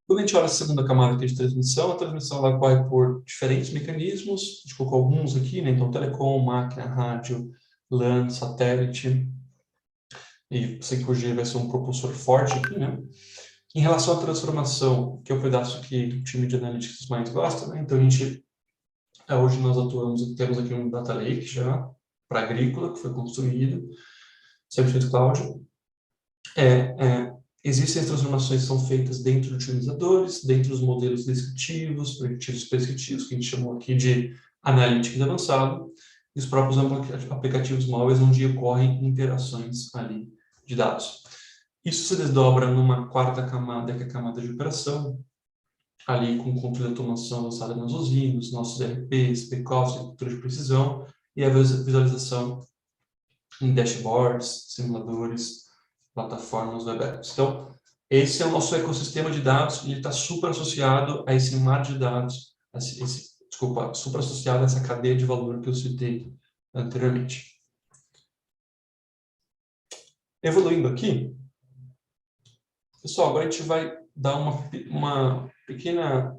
Quando a gente olha a segunda camada aqui de transmissão, a transmissão ela ocorre por diferentes mecanismos. A gente colocou alguns aqui, né? Então, telecom, máquina, rádio, LAN, satélite. E 5G vai ser um propulsor forte aqui, né? Em relação à transformação, que é o pedaço que o time de analytics mais gosta, né? Então, hoje nós temos aqui um data lake já para agrícola, que foi construído. 100% cloud. Existem as transformações que são feitas dentro de otimizadores, dentro dos modelos descritivos, preditivos e prescritivos, que a gente chamou aqui de analytics avançado, e os próprios aplicativos móveis, onde ocorrem interações ali de dados. Isso se desdobra numa quarta camada, que é a camada de operação, ali com controle de automação avançada nas usinas, nossos ERPs, back-office, cultura de precisão, e a visualização em dashboards, simuladores, plataformas web apps. Então, esse é o nosso ecossistema de dados e ele está super associado a esse mar de dados, super associado a essa cadeia de valor que eu citei anteriormente. Evoluindo aqui, pessoal, agora a gente vai dar uma pequena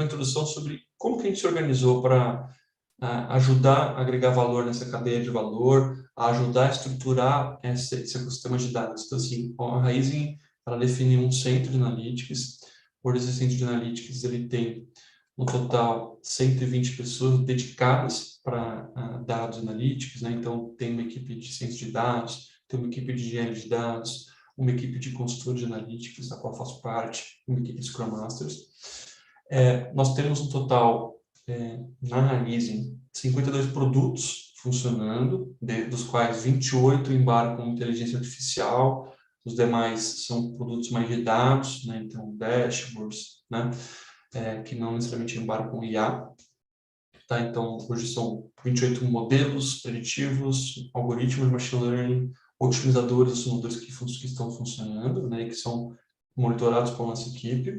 introdução sobre como que a gente se organizou para ajudar a agregar valor nessa cadeia de valor, a ajudar a estruturar esse ecossistema de dados. Então, assim, a Raizen, ela definiu um centro de analytics. Por esse centro de analytics, ele tem no total 120 pessoas dedicadas para dados analytics, né? Então, tem uma equipe de ciência de dados, tem uma equipe de engenharia de dados, uma equipe de consultor de analytics, da qual faço parte, uma equipe de Scrum Masters. Nós temos um total, na Raizen, 52 produtos funcionando, dos quais 28 embarcam com inteligência artificial, os demais são produtos mais de dados, né? Então dashboards, né? Que não necessariamente embarcam com IA. Tá? Então, hoje são 28 modelos preditivos, algoritmos de machine learning, otimizadores, os simuladores que estão funcionando, né? E que são monitorados pela nossa equipe.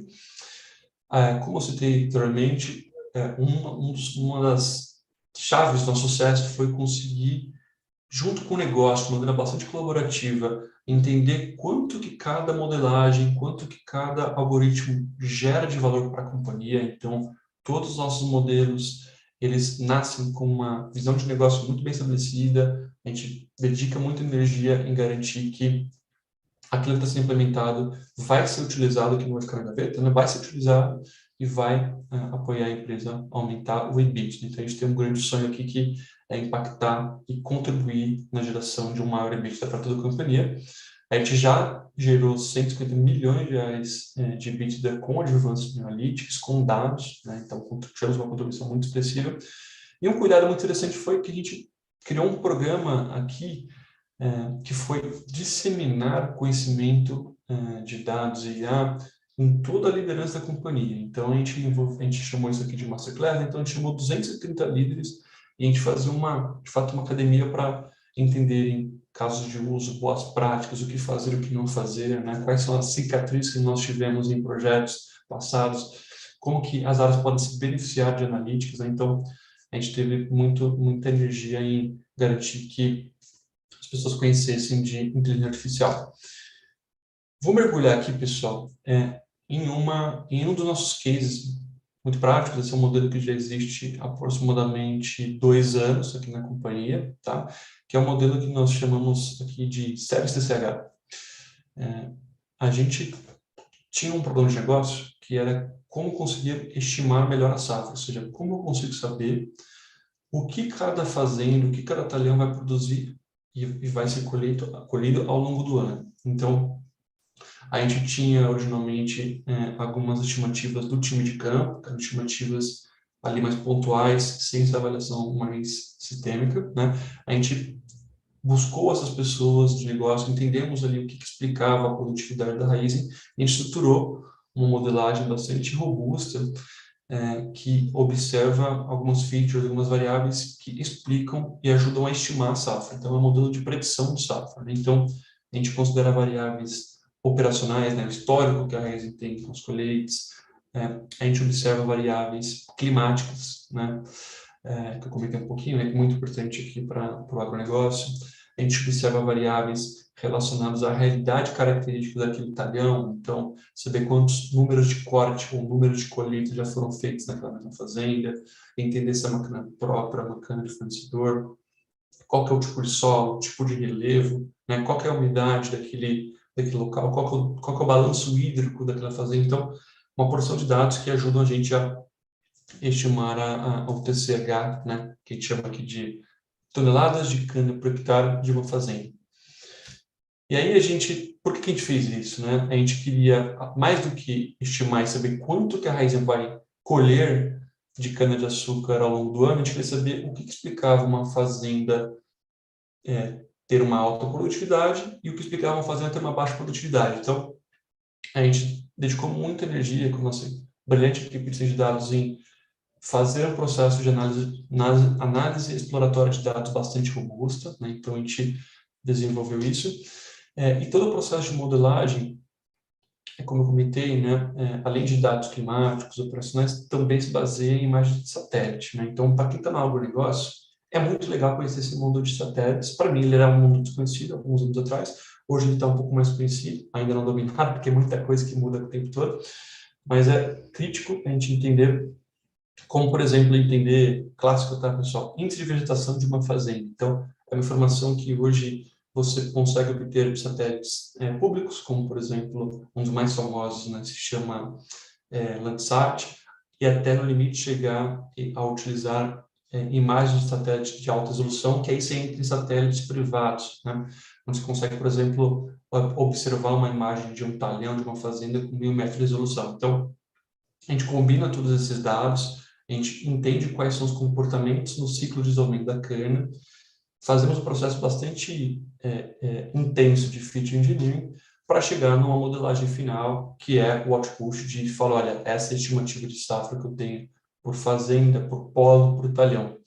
Como eu citei anteriormente, uma das chaves do nosso sucesso foi conseguir, junto com o negócio, de maneira bastante colaborativa, entender quanto que cada modelagem, quanto que cada algoritmo gera de valor para a companhia. Então, todos os nossos modelos, eles nascem com uma visão de negócio muito bem estabelecida. A gente dedica muita energia em garantir que aquilo que está sendo implementado vai ser utilizado, que não vai ficar na gaveta, né? Vai ser utilizado e vai apoiar a empresa a aumentar o EBIT. Então, a gente tem um grande sonho aqui que é impactar e contribuir na geração de um maior EBITDA para toda a companhia. A gente já gerou 150 milhões de reais de EBITDA com advances em analytics, com dados, né? Então, tivemos uma contribuição muito expressiva. E um cuidado muito interessante foi que a gente criou um programa aqui que foi disseminar conhecimento de dados e IA em toda a liderança da companhia. Então, a gente chamou isso aqui de Masterclass, então a gente chamou 230 líderes e a gente fazia de fato, uma academia para entenderem casos de uso, boas práticas, o que fazer, o que não fazer, né? Quais são as cicatrizes que nós tivemos em projetos passados, como que as áreas podem se beneficiar de analytics, né? Então, a gente teve muita energia em garantir que as pessoas conhecessem de inteligência artificial. Vou mergulhar aqui, pessoal, em um dos nossos cases muito práticos. Esse é um modelo que já existe há aproximadamente 2 anos aqui na companhia, tá? Que é um modelo que nós chamamos aqui de Service TCH. A gente tinha um problema de negócio que era como conseguir estimar melhor a safra, ou seja, como eu consigo saber o que cada fazenda, o que cada talhão vai produzir e vai ser colhido ao longo do ano. Então, a gente tinha originalmente algumas estimativas do time de campo, estimativas ali mais pontuais, sem essa avaliação mais sistêmica, né? A gente buscou essas pessoas de negócio, entendemos ali o que explicava a produtividade da Raizen, e a gente estruturou uma modelagem bastante robusta, que observa algumas features, algumas variáveis que explicam e ajudam a estimar a safra. Então, é um modelo de predição de safra, né? Então, a gente considera variáveis operacionais, né, o histórico que a Raizen tem com os colheites, a gente observa variáveis climáticas, né, que eu comentei um pouquinho, né, que é muito importante aqui para o agronegócio. A gente observa variáveis relacionadas à realidade característica daquele talhão, então, saber quantos números de corte ou números de colheita já foram feitos naquela mesma fazenda, entender se é máquina própria, máquina de fornecedor, qual que é o tipo de solo, o tipo de relevo, né, qual que é a umidade daquele local, qual que é o balanço hídrico daquela fazenda. Então, uma porção de dados que ajudam a gente a estimar o TCH, né, que a gente chama aqui de toneladas de cana por hectare de uma fazenda. E aí por que a gente fez isso, né? A gente queria, mais do que estimar e saber quanto que a Raízen vai colher de cana-de-açúcar ao longo do ano, a gente queria saber o que explicava uma fazenda ter uma alta produtividade e o que explicava uma fazenda ter uma baixa produtividade. Então, a gente dedicou muita energia com a nossa brilhante equipe de ciência de dados em fazer um processo de análise exploratória de dados bastante robusta, né? Então, a gente desenvolveu isso. E todo o processo de modelagem, como eu comentei, né, além de dados climáticos, operacionais, também se baseia em imagens de satélite, né? Então, para quem está no agronegócio, é muito legal conhecer esse mundo de satélites. Para mim, ele era um mundo desconhecido alguns anos atrás. Hoje ele está um pouco mais conhecido, ainda não dominado, porque é muita coisa que muda o tempo todo. Mas é crítico a gente entender, como, por exemplo, entender, clássico, tá, pessoal? Índice de vegetação de uma fazenda. Então, é uma informação que hoje você consegue obter de satélites públicos, como, por exemplo, um dos mais famosos, né, se chama Landsat, e até no limite chegar a utilizar imagens de satélites de alta resolução, que aí você entra em satélites privados, né, onde você consegue, por exemplo, observar uma imagem de um talhão de uma fazenda com 1000 metros de resolução. Então, a gente combina todos esses dados, a gente entende quais são os comportamentos no ciclo de desenvolvimento da cana, fazemos um processo bastante intenso de fit engineering para chegar numa modelagem final, que é o output de falar, olha, essa é a estimativa de safra que eu tenho por fazenda, por polo, por talhão.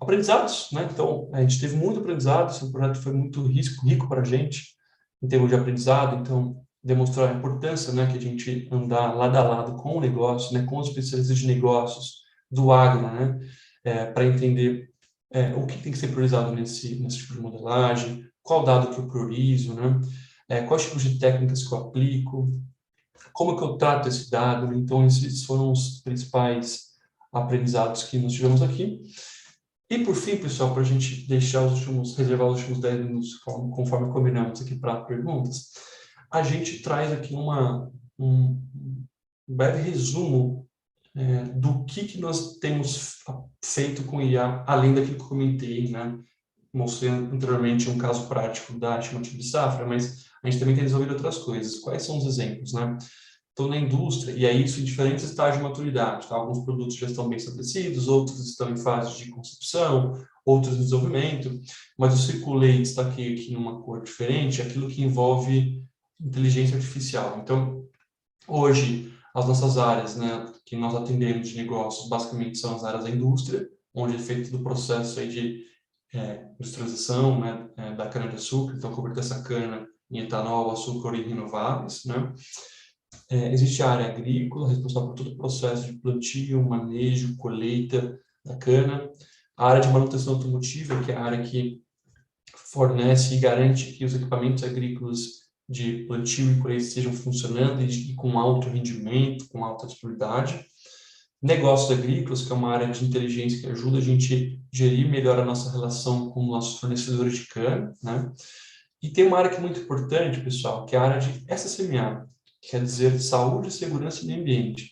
Aprendizados, né? Então, a gente teve muito aprendizado, esse projeto foi muito rico para a gente, em termos de aprendizado, então, demonstrar a importância, né, que a gente andar lado a lado com o negócio, né, com os especialistas de negócios do agro, né, para entender o que tem que ser priorizado nesse tipo de modelagem, qual dado que eu priorizo, né, quais tipos de técnicas que eu aplico, como que eu trato esse dado. Então, esses foram os principais aprendizados que nós tivemos aqui. E, por fim, pessoal, para a gente reservar os últimos 10 minutos, conforme combinamos aqui para perguntas, a gente traz aqui um breve resumo do que nós temos feito com o IA, além daquilo que eu comentei, né? Mostrei anteriormente um caso prático da estimativa de safra, mas a gente também tem desenvolvido outras coisas. Quais são os exemplos, né? Então, na indústria, e aí isso em diferentes estágios de maturidade, tá? Alguns produtos já estão bem estabelecidos, outros estão em fase de concepção, outros em desenvolvimento, mas o Circulate está aqui numa cor diferente, aquilo que envolve inteligência artificial. Então, hoje, as nossas áreas, né, que nós atendemos de negócios, basicamente são as áreas da indústria, onde é feito todo o processo aí de industrialização, né, da cana-de-açúcar, então converter essa cana em etanol, açúcar e renováveis, né. Existe a área agrícola, responsável por todo o processo de plantio, manejo, colheita da cana. A área de manutenção automotiva, que é a área que fornece e garante que os equipamentos agrícolas de plantio e colheita estejam funcionando e com alto rendimento, com alta disponibilidade. Negócios agrícolas, que é uma área de inteligência que ajuda a gente a gerir melhor a nossa relação com nossos fornecedores de cana, né? E tem uma área que é muito importante, pessoal, que é a área de SSMA, que quer dizer Saúde, Segurança e Meio Ambiente.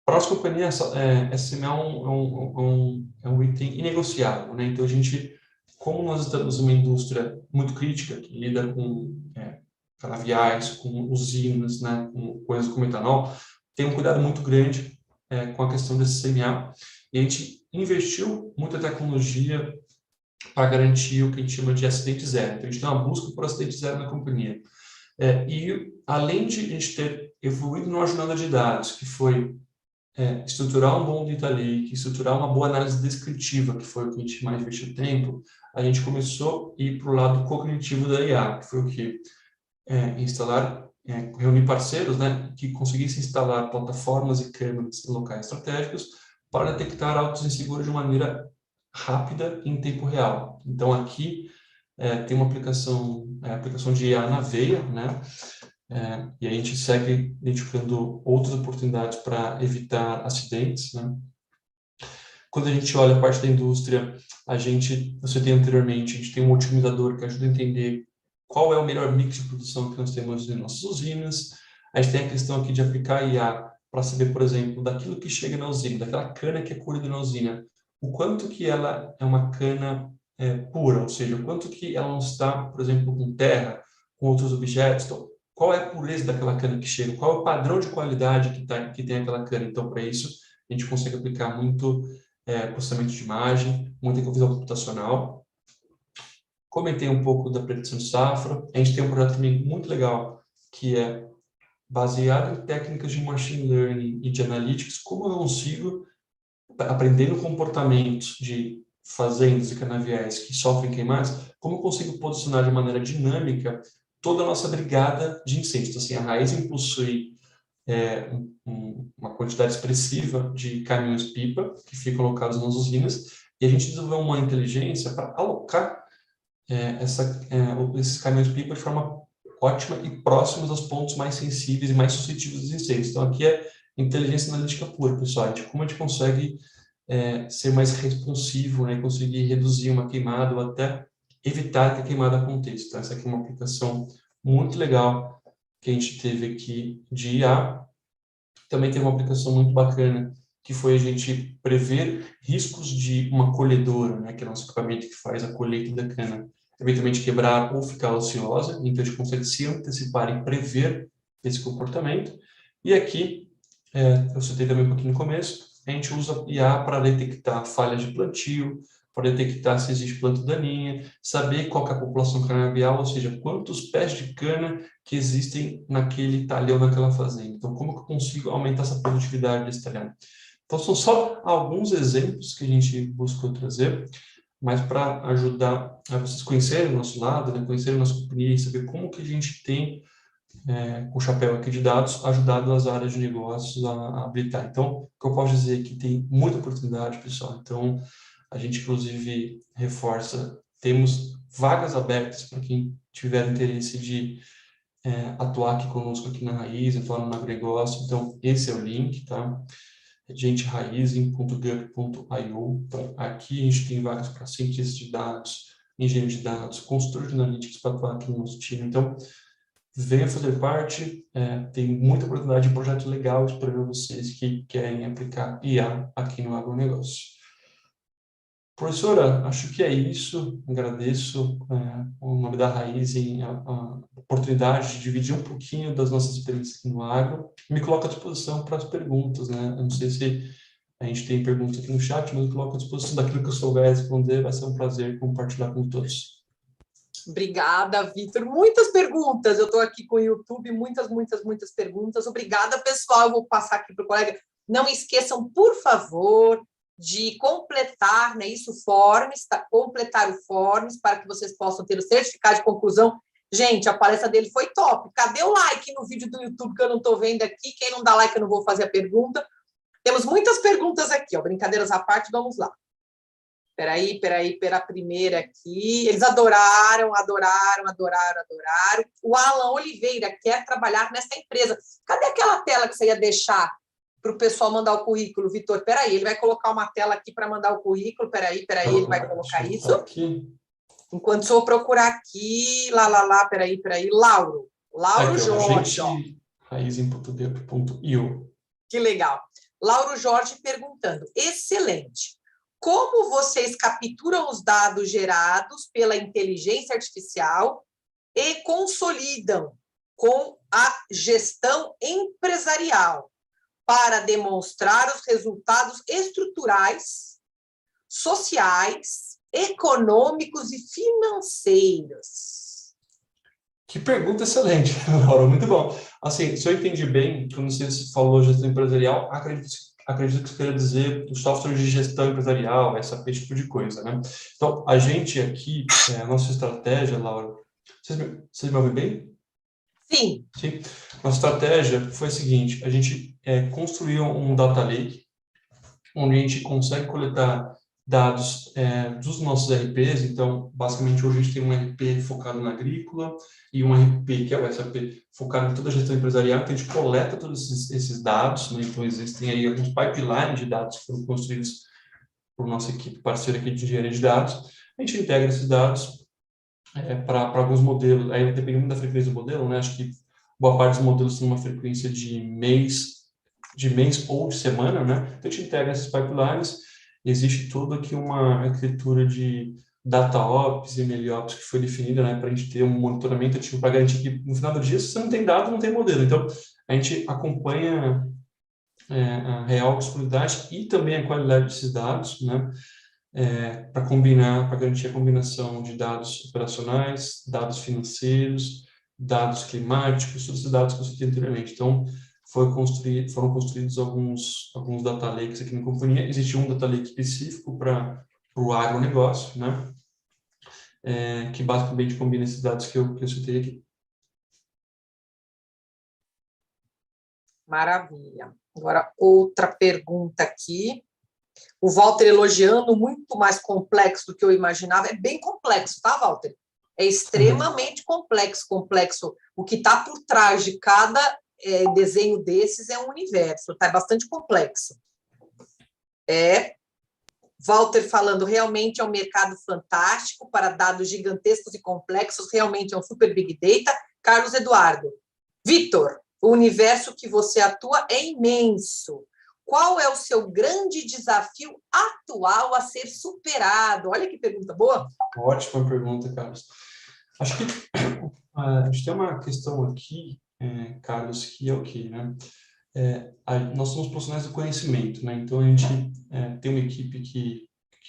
Para a nossa companhia, SSMA é um item inegociável, né? Então, como nós estamos numa indústria muito crítica, que lida com canaviais, com usinas, né, com coisas como etanol, tem um cuidado muito grande com a questão desse CMA. E a gente investiu muita tecnologia para garantir o que a gente chama de acidente zero. Então, a gente tem uma busca por acidente zero na companhia. E, além de a gente ter evoluído numa jornada de dados, que foi estruturar um bom data lake, estruturar uma boa análise descritiva, que foi o que a gente mais investiu tempo, a gente começou a ir para o lado cognitivo da IA, que foi o quê? Reunir parceiros, né, que conseguissem instalar plataformas e câmeras em locais estratégicos para detectar autos inseguros de maneira rápida e em tempo real. Então, aqui tem uma aplicação de IA na veia, né, e a gente segue identificando outras oportunidades para evitar acidentes, né. Quando a gente olha a parte da indústria, eu citei anteriormente, a gente tem um otimizador que ajuda a entender qual é o melhor mix de produção que nós temos em nossas usinas. A gente tem a questão aqui de aplicar IA para saber, por exemplo, daquilo que chega na usina, daquela cana que é colhida na usina, o quanto que ela é uma cana pura, ou seja, o quanto que ela não está, por exemplo, com terra, com outros objetos. Então, qual é a pureza daquela cana que chega? Qual é o padrão de qualidade que tem aquela cana? Então, para isso, a gente consegue aplicar muito processamento de imagem, muita visão computacional. Comentei um pouco da predição de safra. A gente tem um projeto também muito legal, que é baseado em técnicas de machine learning e de analytics, como eu consigo, aprendendo comportamentos de fazendas e canaviais que sofrem queimadas, como eu consigo posicionar de maneira dinâmica toda a nossa brigada de incêndios. Então, assim, a Raízen possui uma quantidade expressiva de caminhões-pipa que ficam alocados nas usinas, e a gente desenvolveu uma inteligência para alocar esses caminhões-pipa de forma ótima e próximos aos pontos mais sensíveis e mais suscetíveis dos incêndios. Então, aqui é inteligência analítica pura, pessoal. Como a gente consegue ser mais responsivo, né, conseguir reduzir uma queimada ou até evitar que a queimada aconteça. Então, essa aqui é uma aplicação muito legal que a gente teve aqui de IA. Também tem uma aplicação muito bacana, que foi a gente prever riscos de uma colhedora, né, que é o nosso equipamento que faz a colheita da cana, eventualmente quebrar ou ficar ociosa. Então, a gente consegue se antecipar e prever esse comportamento. E aqui, eu citei também um pouquinho no começo, a gente usa IA para detectar falhas de plantio, para detectar se existe planta daninha, saber qual que é a população canavial, ou seja, quantos pés de cana que existem naquele talhão, naquela fazenda. Então, como que eu consigo aumentar essa produtividade desse talhão? Então, são só alguns exemplos que a gente buscou trazer, mas para ajudar a vocês conhecerem o nosso lado, né, conhecerem a nossa companhia e saber como que a gente tem, com o chapéu aqui de dados, ajudado as áreas de negócios a habilitar. Então, o que eu posso dizer é que tem muita oportunidade, pessoal. Então, a gente, inclusive, reforça, temos vagas abertas para quem tiver interesse de atuar aqui conosco aqui na Raízen, atuar no agronegócio. Então, esse é o link, tá? genteraizen.gov.io. Então, aqui a gente tem vagas para cientistas de dados, engenheiro de dados, consultor de analytics para atuar aqui no nosso time. Então, venha fazer parte, tem muita oportunidade de projeto legal esperando vocês que querem aplicar IA aqui no agronegócio. Professora, acho que é isso. Agradeço o nome da Raízen, a oportunidade de dividir um pouquinho das nossas experiências aqui no agro. Me coloco à disposição para as perguntas, né? Eu não sei se a gente tem perguntas aqui no chat, mas me coloco à disposição daquilo que eu souber responder. Vai ser um prazer compartilhar com todos. Obrigada, Vitor. Muitas perguntas. Eu estou aqui com o YouTube, muitas perguntas. Obrigada, pessoal. Eu vou passar aqui para o colega. Não esqueçam, por favor, de completar, né, forms, tá? Completar o forms para que vocês possam ter o certificado de conclusão. Gente, a palestra dele foi top. Cadê o like no vídeo do YouTube que eu não estou vendo aqui? Quem não dá like, eu não vou fazer a pergunta. Temos muitas perguntas aqui, ó. Brincadeiras à parte, vamos lá. Peraí, pela primeira aqui. Eles adoraram. O Alan Oliveira quer trabalhar nessa empresa. Cadê aquela tela que você ia deixar para o pessoal mandar o currículo, Vitor? Peraí, ele vai colocar uma tela aqui para mandar o currículo. Peraí, ele vai colocar isso. Aqui. Enquanto eu vou procurar aqui, peraí. Lauro Aqui, Jorge. Raízen.gov.io. Que legal. Lauro Jorge perguntando, excelente. Como vocês capturam os dados gerados pela inteligência artificial e consolidam com a gestão empresarial para demonstrar os resultados estruturais, sociais, econômicos e financeiros? Que pergunta excelente, Laura, muito bom. Assim, se eu entendi bem, quando você falou gestão empresarial, acredito que você queria dizer o software de gestão empresarial, esse tipo de coisa, né? Então, a gente aqui, a nossa estratégia, Laura, vocês me ouvem bem? Sim. Sim. Nossa estratégia foi a seguinte, a gente construiu um data lake, onde a gente consegue coletar dados dos nossos RPs. Então, basicamente, hoje a gente tem um RP focado na agrícola e um RP, que é o SAP, focado em toda a gestão empresarial. Então, a gente coleta todos esses dados, né? Então, existem aí alguns pipelines de dados que foram construídos por nossa equipe parceira aqui de engenharia de dados. A gente integra esses dados para alguns modelos, aí dependendo da frequência do modelo, né? Acho que boa parte dos modelos tem uma frequência de mês ou de semana, né? Então, a gente integra esses pipelines. Existe toda aqui uma arquitetura de DataOps e MLOps que foi definida, né, para a gente ter um monitoramento ativo para garantir que no final do dia, se você não tem dado, não tem modelo. Então, a gente acompanha a real disponibilidade e também a qualidade desses dados, né, para garantir a combinação de dados operacionais, dados financeiros, dados climáticos, todos esses dados que eu citei anteriormente. Então, foram construídos alguns data lakes aqui na companhia. Existe um data lake específico para o agronegócio, né? Que basicamente combina esses dados que eu citei aqui. Maravilha. Agora, outra pergunta aqui. O Walter elogiando, muito mais complexo do que eu imaginava. É bem complexo, tá, Walter? É extremamente complexo. O que está por trás de cada desenho desses é um universo, tá? É bastante complexo. Walter falando, realmente é um mercado fantástico para dados gigantescos e complexos, realmente é um super big data. Carlos Eduardo. Vitor, o universo que você atua é imenso. Qual é o seu grande desafio atual a ser superado? Olha que pergunta boa. Ótima pergunta, Carlos. Acho que a gente tem uma questão aqui, Carlos, que é o quê, né? Nós somos profissionais do conhecimento, né? Então, a gente tem uma equipe que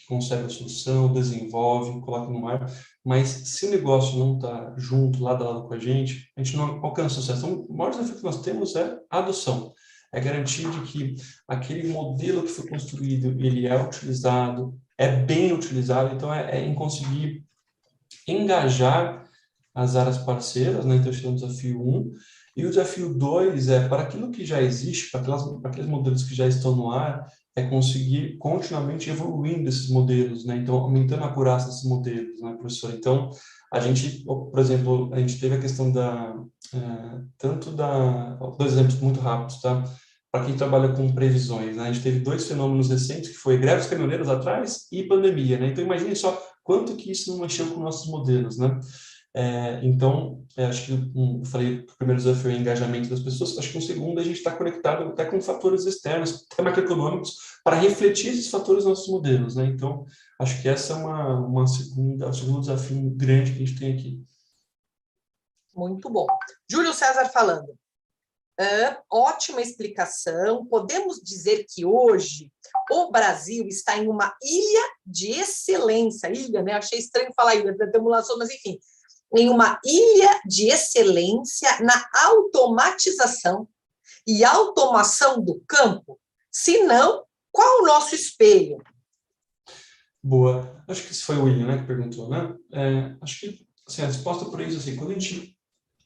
concebe a solução, desenvolve, coloca no ar, mas se o negócio não está junto, lado a lado com a gente não alcança sucesso. Então, o maior desafio que nós temos é a adoção. É garantir de que aquele modelo que foi construído, ele é utilizado, é bem utilizado, então em conseguir engajar as áreas parceiras, né? Então, esse é o desafio 1. E o desafio 2 para aquilo que já existe, para aqueles modelos que já estão no ar, conseguir continuamente evoluindo esses modelos, né? Então, aumentando a acurácia desses modelos, né, professor? Então, a gente, por exemplo, a gente teve a questão dois exemplos muito rápidos, tá? Para quem trabalha com previsões, né? A gente teve 2 fenômenos recentes, que foi greves caminhoneiros atrás e pandemia, né? Então, imagine só quanto que isso não mexeu com nossos modelos, né? Então, acho que eu falei que o primeiro desafio é o engajamento das pessoas, acho que o segundo a gente está conectado até com fatores externos, até macroeconômicos, para refletir esses fatores nos nossos modelos, né? Então, acho que essa é um segundo desafio grande que a gente tem aqui. Muito bom. Júlio César falando. Ótima explicação. Podemos dizer que hoje o Brasil está em uma ilha de excelência. Ilha, né? Achei estranho falar ilha, da emulação, mas enfim. Em uma ilha de excelência na automatização e automação do campo. Se não, qual o nosso espelho? Boa. Acho que esse foi o William, né, que perguntou, né? Acho que assim, a resposta por isso, assim, quando a gente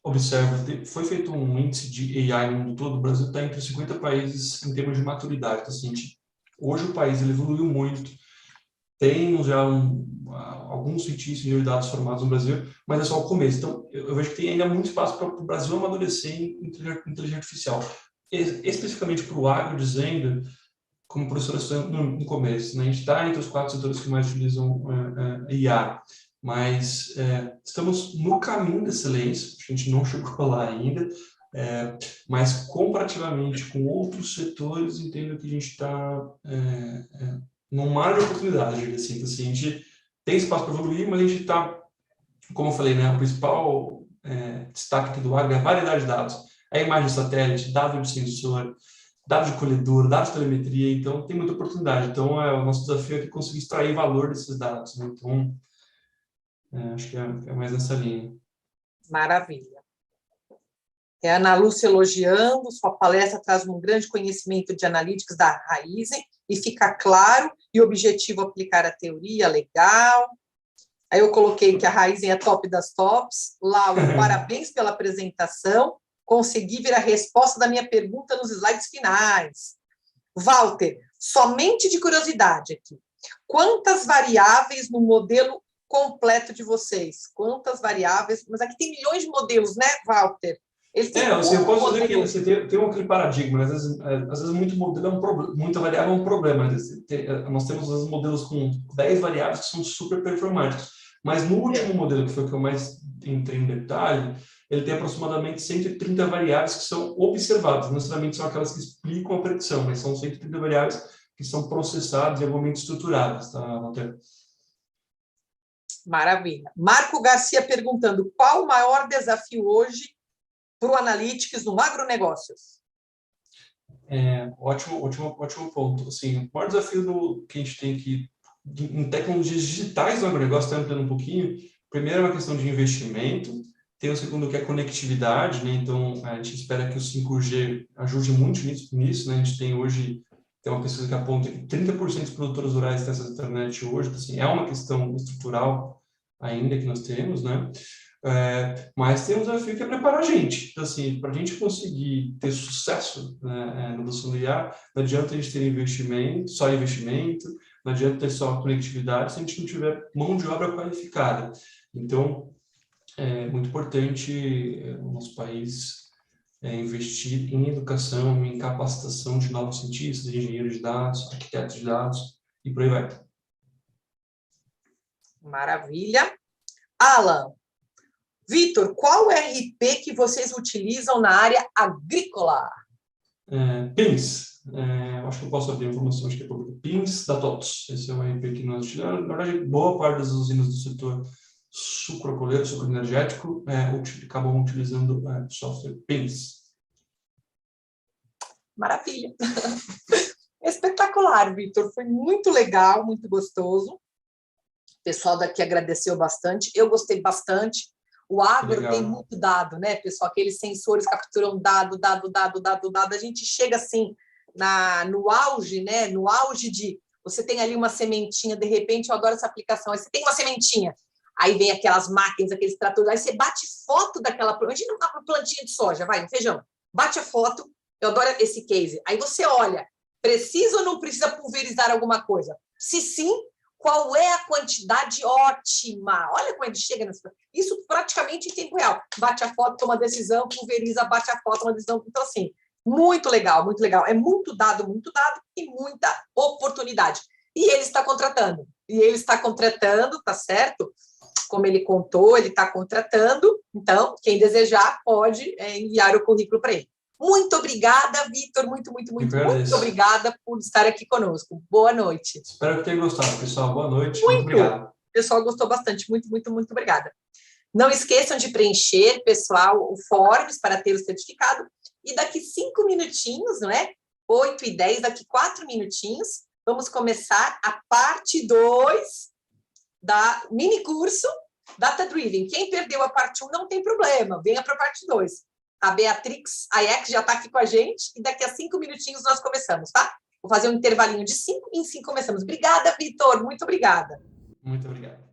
observa, foi feito um índice de AI no mundo todo, o Brasil está entre 50 países em termos de maturidade. Então, assim, hoje o país ele evoluiu muito, tem já alguns cientistas de dados formados no Brasil, mas é só o começo. Então, eu vejo que tem ainda muito espaço para o Brasil amadurecer em inteligência artificial. Especificamente para o agro, dizendo, como a professora citou no começo, né, a gente está entre os 4 setores que mais utilizam IA, mas estamos no caminho da excelência, a gente não chegou lá ainda, mas comparativamente com outros setores, entendo que a gente está num mar de oportunidade, assim. Então, assim, a gente tem espaço para evoluir, mas a gente está, como eu falei, né, o principal destaque aqui do agro é a variedade de dados, a imagem de satélite, dados de sensor, dados de colhedor, dados de telemetria, então tem muita oportunidade. Então, o nosso desafio é conseguir extrair valor desses dados, né? Então, acho que é mais nessa linha. Maravilha. A Ana Lúcia elogiando, sua palestra traz um grande conhecimento de analíticos da Raizen e fica claro e objetivo aplicar a teoria, legal. Aí eu coloquei que a Raizen é top das tops. Laura, parabéns pela apresentação. Consegui ver a resposta da minha pergunta nos slides finais. Walter, somente de curiosidade aqui. Quantas variáveis no modelo completo de vocês? Quantas variáveis? Mas aqui tem milhões de modelos, né, Walter? Assim, eu posso dizer que você tem aquele paradigma, né? Às vezes muito modelo é um problema, muita variável é um problema. Nós temos às vezes modelos com 10 variáveis que são super performáticos, mas no último modelo, que foi o que eu mais entrei em detalhe, ele tem aproximadamente 130 variáveis que são observadas, não necessariamente são aquelas que explicam a predição, mas são 130 variáveis que são processadas e igualmente estruturadas, tá, Walter? Maravilha. Marco Garcia perguntando, qual o maior desafio hoje para o Analytics no agronegócios? Ótimo ponto. Assim, o maior desafio que a gente tem aqui em tecnologias digitais no agronegócio, está ampliando um pouquinho. Primeiro é uma questão de investimento, tem o segundo que é conectividade, né? Então a gente espera que o 5G ajude muito nisso, né? A gente tem hoje uma pesquisa que aponta que 30% dos produtores rurais têm acesso à internet hoje, então, assim, é uma questão estrutural ainda que nós temos, né? Mas tem um desafio que é preparar a gente. Então, assim, para a gente conseguir ter sucesso, né, no uso do IA, não adianta a gente ter só investimento, não adianta ter só conectividade se a gente não tiver mão de obra qualificada. Então, é muito importante o nosso país investir em educação, em capacitação de novos cientistas, engenheiros de dados, arquitetos de dados e por aí vai. Maravilha. Alan, Vitor, qual RP que vocês utilizam na área agrícola? PINS. Acho que eu posso abrir a informação, acho que é público. PINS da TOTS. Esse é o RP que nós utilizamos. Na verdade, boa parte das usinas do setor sucroalcooleiro, sucroenergético, acabam utilizando software PINS. Maravilha. Espetacular, Vitor. Foi muito legal, muito gostoso. O pessoal daqui agradeceu bastante. Eu gostei bastante. O agro tem muito dado, né, pessoal? Aqueles sensores capturam dado. A gente chega assim no auge, né? No auge de você tem ali uma sementinha, de repente, eu adoro essa aplicação. Aí você tem uma sementinha, aí vem aquelas máquinas, aqueles tratores, aí você bate foto daquela planta. Imagina uma plantinha de soja, vai, um feijão. Bate a foto, eu adoro esse case. Aí você olha, precisa ou não precisa pulverizar alguma coisa? Se sim, qual é a quantidade ótima? Olha como ele chega nessa... Isso praticamente em tempo real. Bate a foto, toma decisão, pulveriza, bate a foto, toma decisão. Então, assim, muito legal, muito legal. É muito dado e muita oportunidade. E ele está contratando. Tá certo? Como ele contou, ele está contratando. Então, quem desejar pode enviar o currículo para ele. Muito obrigada, Vitor. Muito obrigada por estar aqui conosco. Boa noite. Espero que tenham gostado, pessoal. Boa noite. Muito obrigado. O pessoal gostou bastante. Muito obrigada. Não esqueçam de preencher, pessoal, o forms para ter o certificado. E daqui 5 minutinhos, não é? 8h10, daqui 4 minutinhos, vamos começar a parte 2 da mini curso Data Driven. Quem perdeu a parte 1 não tem problema, venha para a parte 2. A Beatrix Aiex já está aqui com a gente e daqui a 5 minutinhos nós começamos, tá? Vou fazer um intervalinho de 5 e em 5 começamos. Obrigada, Vitor. Muito obrigada. Muito obrigado.